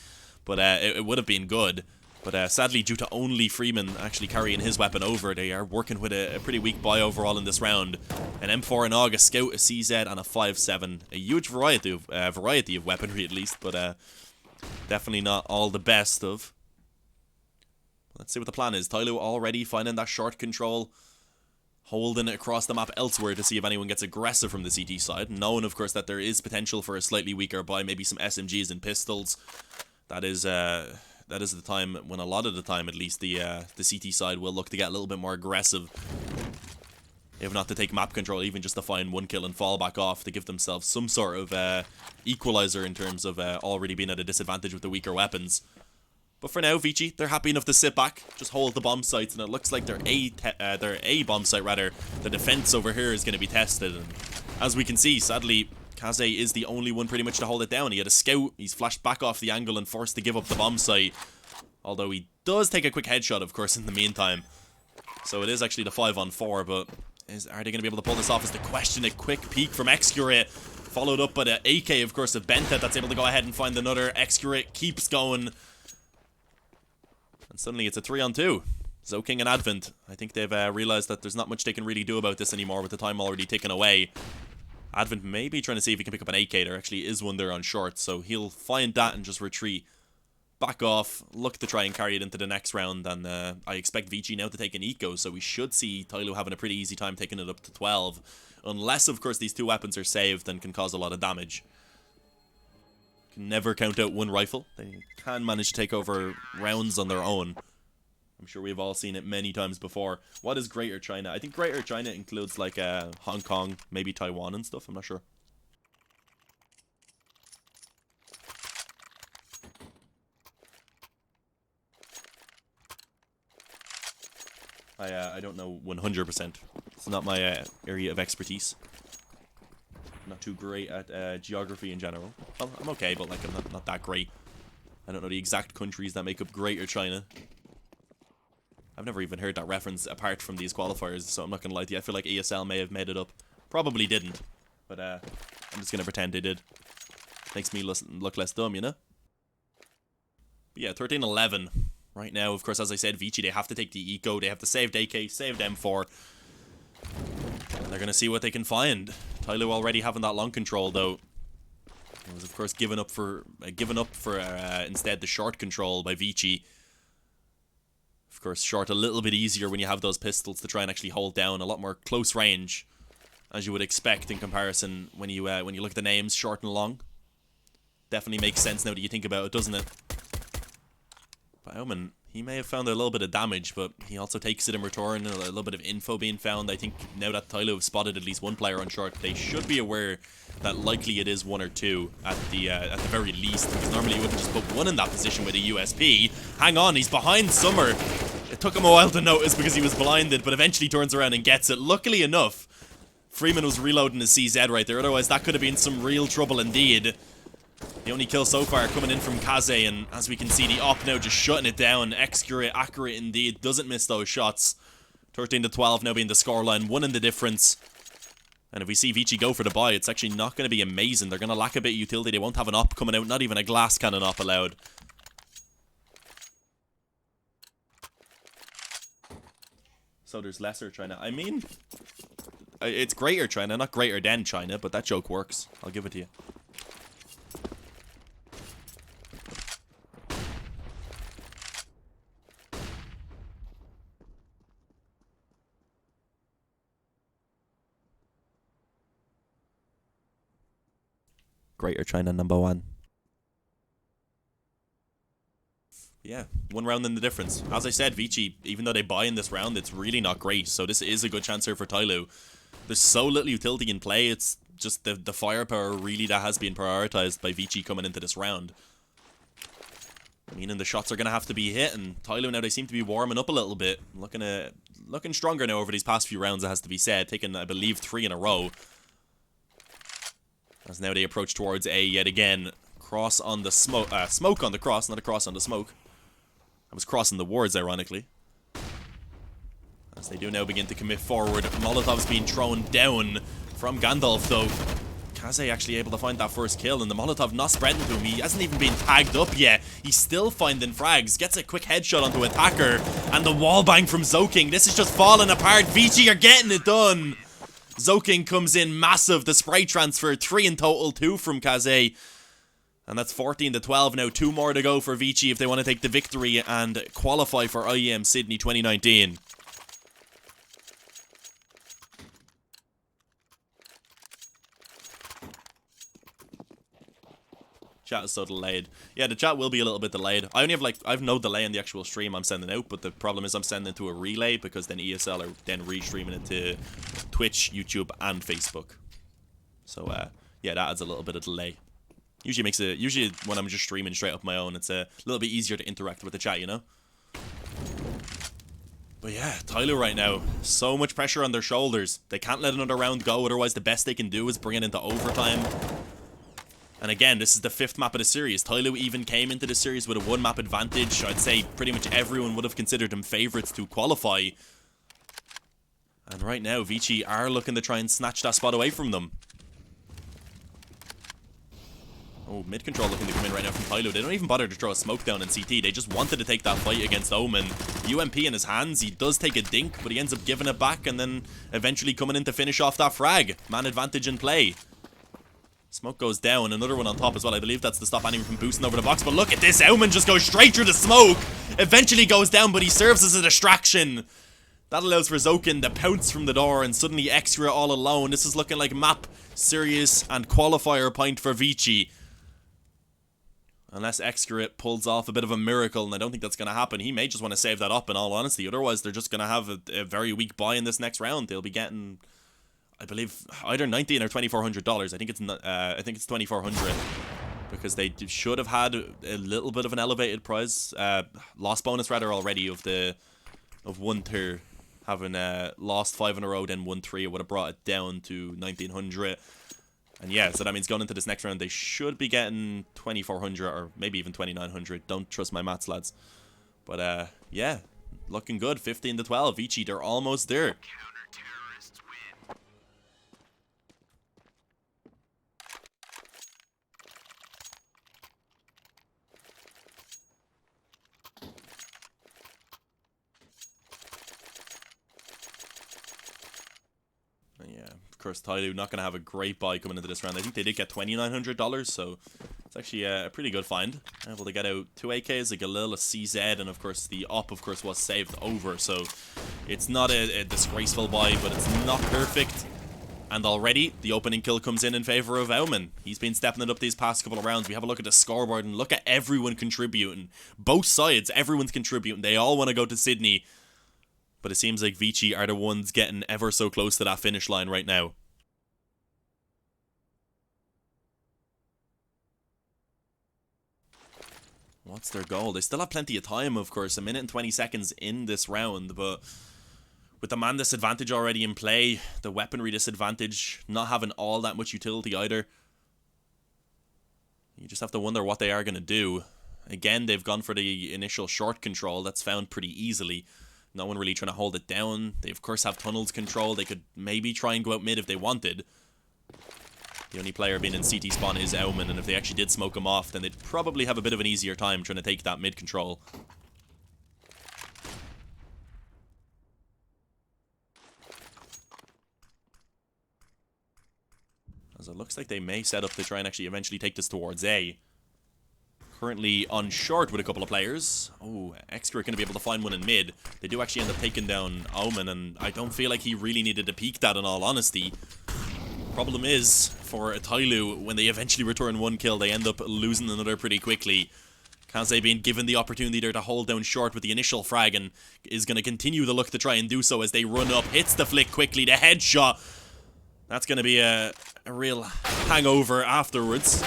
but it would have been good. But sadly, due to only Freeman actually carrying his weapon over, they are working with a pretty weak buy overall in this round. An M4 and AUG, a Scout, a CZ, and a 5.7. A huge variety of weaponry, at least, but definitely not all the best of. Let's see what the plan is. Tyloo already finding that short control, holding it across the map elsewhere to see if anyone gets aggressive from the CT side, knowing, of course, that there is potential for a slightly weaker buy, maybe some SMGs and pistols. That is the time when, a lot of the time at least, the CT side will look to get a little bit more aggressive. If not to take map control, even just to find 1 kill and fall back off to give themselves some sort of equalizer in terms of already being at a disadvantage with the weaker weapons. But for now, ViCi, they're happy enough to sit back, just hold the bomb sites, and it looks like their A bomb site, rather, the defense over here is going to be tested. And as we can see, sadly, Kaze is the only one pretty much to hold it down. He had a Scout, he's flashed back off the angle and forced to give up the bomb site. Although he does take a quick headshot, of course, in the meantime. So it is actually the 5-on-4, but are they going to be able to pull this off is the question. A quick peek from Excurate, followed up by the AK, of course, of Bentet, that's able to go ahead and find another. Excurate keeps going. And suddenly it's a 3-on-2. Zoking and Advent. I think they've realized that there's not much they can really do about this anymore with the time already ticking away. Advent may be trying to see if he can pick up an AK. There actually is one there on short, so he'll find that and just retreat. Back off, look to try and carry it into the next round, and I expect ViCi now to take an eco, so we should see Tyloo having a pretty easy time taking it up to 12. Unless, of course, these 2 weapons are saved and can cause a lot of damage. Can never count out one rifle. They can manage to take over rounds on their own. I'm sure we've all seen it many times before. What is Greater China? I think Greater China includes like Hong Kong, maybe Taiwan and stuff. I'm not sure. I don't know 100%. It's not my area of expertise. I'm not too great at geography in general. Well, I'm okay, but like I'm not that great. I don't know the exact countries that make up Greater China. I've never even heard that reference apart from these qualifiers, so I'm not gonna lie to you. I feel like ESL may have made it up. Probably didn't, but I'm just gonna pretend they did. Makes me look less dumb, you know? But yeah, 13-11. Right now, of course, as I said, ViCi, they have to take the eco. They have to save AK, saved M4. And they're gonna see what they can find. Tyloo already having that long control, though. It was, of course, given up for instead the short control by ViCi. Of course, short a little bit easier when you have those pistols to try and actually hold down. A lot more close range, as you would expect in comparison when you look at the names, short and long. Definitely makes sense now that you think about it, doesn't it? But Omen, he may have found a little bit of damage, but he also takes it in return. A little bit of info being found. I think now that Tyloo have spotted at least 1 player on short, they should be aware that likely it is 1 or 2 at the very least. Because normally you wouldn't just put 1 in that position with a USP. Hang on, he's behind Summer. It took him a while to notice because he was blinded, but eventually turns around and gets it. Luckily enough, Freeman was reloading his CZ right there. Otherwise, that could have been some real trouble indeed. The only kill so far coming in from Kaze, and as we can see, the op now just shutting it down. Excurate, accurate indeed, doesn't miss those shots. 13-12 now being the scoreline, 1 in the difference. And if we see ViCi go for the buy, it's actually not going to be amazing. They're going to lack a bit of utility. They won't have an op coming out, not even a glass cannon op allowed. So there's lesser China. I mean, it's Greater China, not greater than China, but that joke works. I'll give it to you. Greater China #1. Yeah, 1 round in the difference. As I said, ViCi, even though they buy in this round, it's really not great. So this is a good chance here for Tyloo. There's so little utility in play. It's just the firepower really that has been prioritized by ViCi coming into this round. Meaning the shots are going to have to be hit, and Tyloo now, they seem to be warming up a little bit. Looking stronger now over these past few rounds, it has to be said. Taking, I believe, 3 in a row. As now they approach towards A yet again. Cross on the smoke. Smoke on the cross, not a cross on the smoke. I was crossing the wards, ironically. As they do now begin to commit forward. Molotov's being thrown down from Gandalf, though. Kaze actually able to find that first kill, and the Molotov not spreading to him. He hasn't even been tagged up yet. He's still finding frags. Gets a quick headshot onto Attacker, and the wallbang from Zoking. This is just falling apart. ViCi are getting it done. Zoking comes in massive. The spray transfer, 3 in total, 2 from Kaze. And that's 14-12 now. 2 more to go for ViCi if they want to take the victory and qualify for IEM Sydney 2019. Chat is so delayed. Yeah, the chat will be a little bit delayed. I only have I've no delay in the actual stream I'm sending out, but the problem is I'm sending it to a relay because then ESL are then restreaming it to Twitch, YouTube, and Facebook. So, yeah, that adds a little bit of delay. Usually when I'm just streaming straight up my own, it's a little bit easier to interact with the chat, you know? But yeah, Tyloo right now, so much pressure on their shoulders. They can't let another round go, otherwise the best they can do is bring it into overtime. And again, this is the 5th map of the series. Tyloo even came into the series with a 1 map advantage. I'd say pretty much everyone would have considered them favourites to qualify. And right now, ViCi are looking to try and snatch that spot away from them. Oh, mid-control looking to come in right now from Tyloo. They don't even bother to throw a smoke down in CT. They just wanted to take that fight against Omen. UMP in his hands. He does take a dink, but he ends up giving it back and then eventually coming in to finish off that frag. Man advantage in play. Smoke goes down, another one on top as well. I believe that's to stop anyone from boosting over the box. But look at this, Omen just goes straight through the smoke. Eventually goes down, but he serves as a distraction. That allows for Zokin to pounce from the door, and suddenly Extra all alone. This is looking like map, serious, and qualifier point for ViCi. Unless Extra pulls off a bit of a miracle, and I don't think that's going to happen. He may just want to save that up, in all honesty. Otherwise, they're just going to have a very weak buy in this next round. They'll be getting, I believe, either $19 or $2,400. I think it's $2,400 because they should have had a little bit of an elevated prize, loss bonus rather already of 1-2, having lost 5 in a row, then 1-3. It would have brought it down to $1,900. And yeah, so that means going into this next round, they should be getting $2,400 or maybe even $2,900. Don't trust my maths, lads. But yeah, looking good. 15-12. ViCi, they're almost there. Yeah, of course, Tyloo not going to have a great buy coming into this round. I think they did get $2,900, so it's actually a pretty good find. Able to get out 2 AKs, a Galil, a CZ, and of course the op, of course, was saved over. So it's not a disgraceful buy, but it's not perfect. And already, the opening kill comes in favor of Elman. He's been stepping it up these past couple of rounds. We have a look at the scoreboard and look at everyone contributing. Both sides, everyone's contributing. They all want to go to Sydney. But it seems like ViCi are the ones getting ever so close to that finish line right now. What's their goal? They still have plenty of time, of course. 1 minute and 20 seconds in this round, but with the man disadvantage already in play, the weaponry disadvantage, not having all that much utility either, you just have to wonder what they are going to do. Again, they've gone for the initial short control. That's found pretty easily. No one really trying to hold it down. They, of course, have tunnels control. They could maybe try and go out mid if they wanted. The only player being in CT spawn is Elman, and if they actually did smoke him off, then they'd probably have a bit of an easier time trying to take that mid control. As it looks like they may set up to try and actually eventually take this towards A. Currently on short with a couple of players. Oh, Extra going to be able to find one in mid. They do actually end up taking down Omen, and I don't feel like he really needed to peek that, in all honesty. Problem is, for Tyloo, when they eventually return one kill, they end up losing another pretty quickly. Kaze being given the opportunity there to hold down short with the initial frag and is going to continue the look to try and do so as they run up. Hits the flick quickly, the headshot. That's going to be a real hangover afterwards.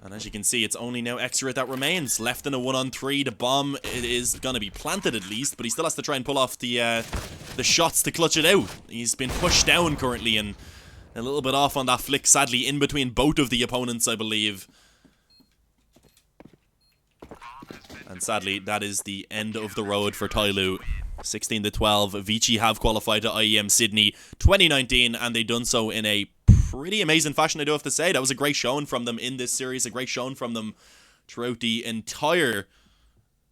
And as you can see, it's only now Xrate that remains. Left in a 1-on-3. The bomb is going to be planted at least, but he still has to try and pull off the shots to clutch it out. He's been pushed down currently and a little bit off on that flick, sadly, in between both of the opponents, I believe. And sadly, that is the end of the road for Tyloo. 16-12. ViCi have qualified to IEM Sydney 2019, and they done so in a pretty amazing fashion, I do have to say. That was a great showing from them in this series, a great showing from them throughout the entire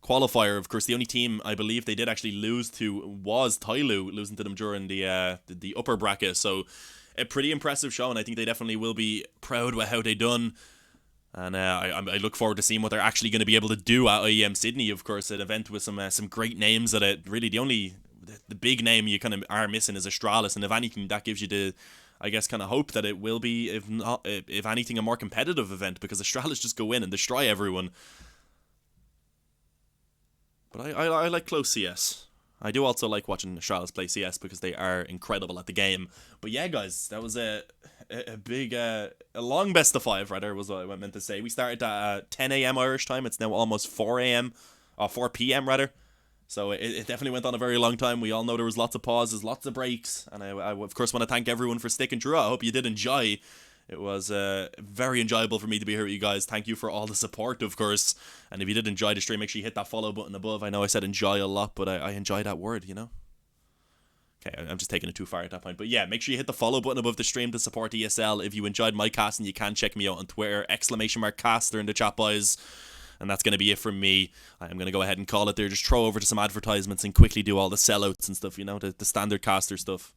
qualifier. Of course, the only team I believe they did actually lose to was Tyloo, losing to them during the upper bracket. So, a pretty impressive show, and I think they definitely will be proud with how they done. And I look forward to seeing what they're actually going to be able to do at IEM Sydney. Of course, an event with some great names at it. Really, the big name you kind of are missing is Astralis, and if anything, that gives you the, I guess, kind of hope that it will be, if anything, a more competitive event, because Astralis just go in and destroy everyone. But I like close CS. I do also like watching Astralis play CS because they are incredible at the game. But yeah, guys, that was a big, a long best of 5, rather, was what I meant to say. We started at 10 a.m. Irish time. It's now almost 4 a.m., or 4 p.m. rather. So it definitely went on a very long time. We all know there was lots of pauses, lots of breaks. And I of course, want to thank everyone for sticking through. I hope you did enjoy. It was very enjoyable for me to be here with you guys. Thank you for all the support, of course. And if you did enjoy the stream, make sure you hit that follow button above. I know I said enjoy a lot, but I enjoy that word, you know? Okay, I'm just taking it too far at that point. But yeah, make sure you hit the follow button above the stream to support ESL. If you enjoyed my casting, you can check me out on Twitter. !caster in the chat, boys. And that's going to be it from me. I'm going to go ahead and call it there. Just throw over to some advertisements and quickly do all the sellouts and stuff, you know, the standard caster stuff.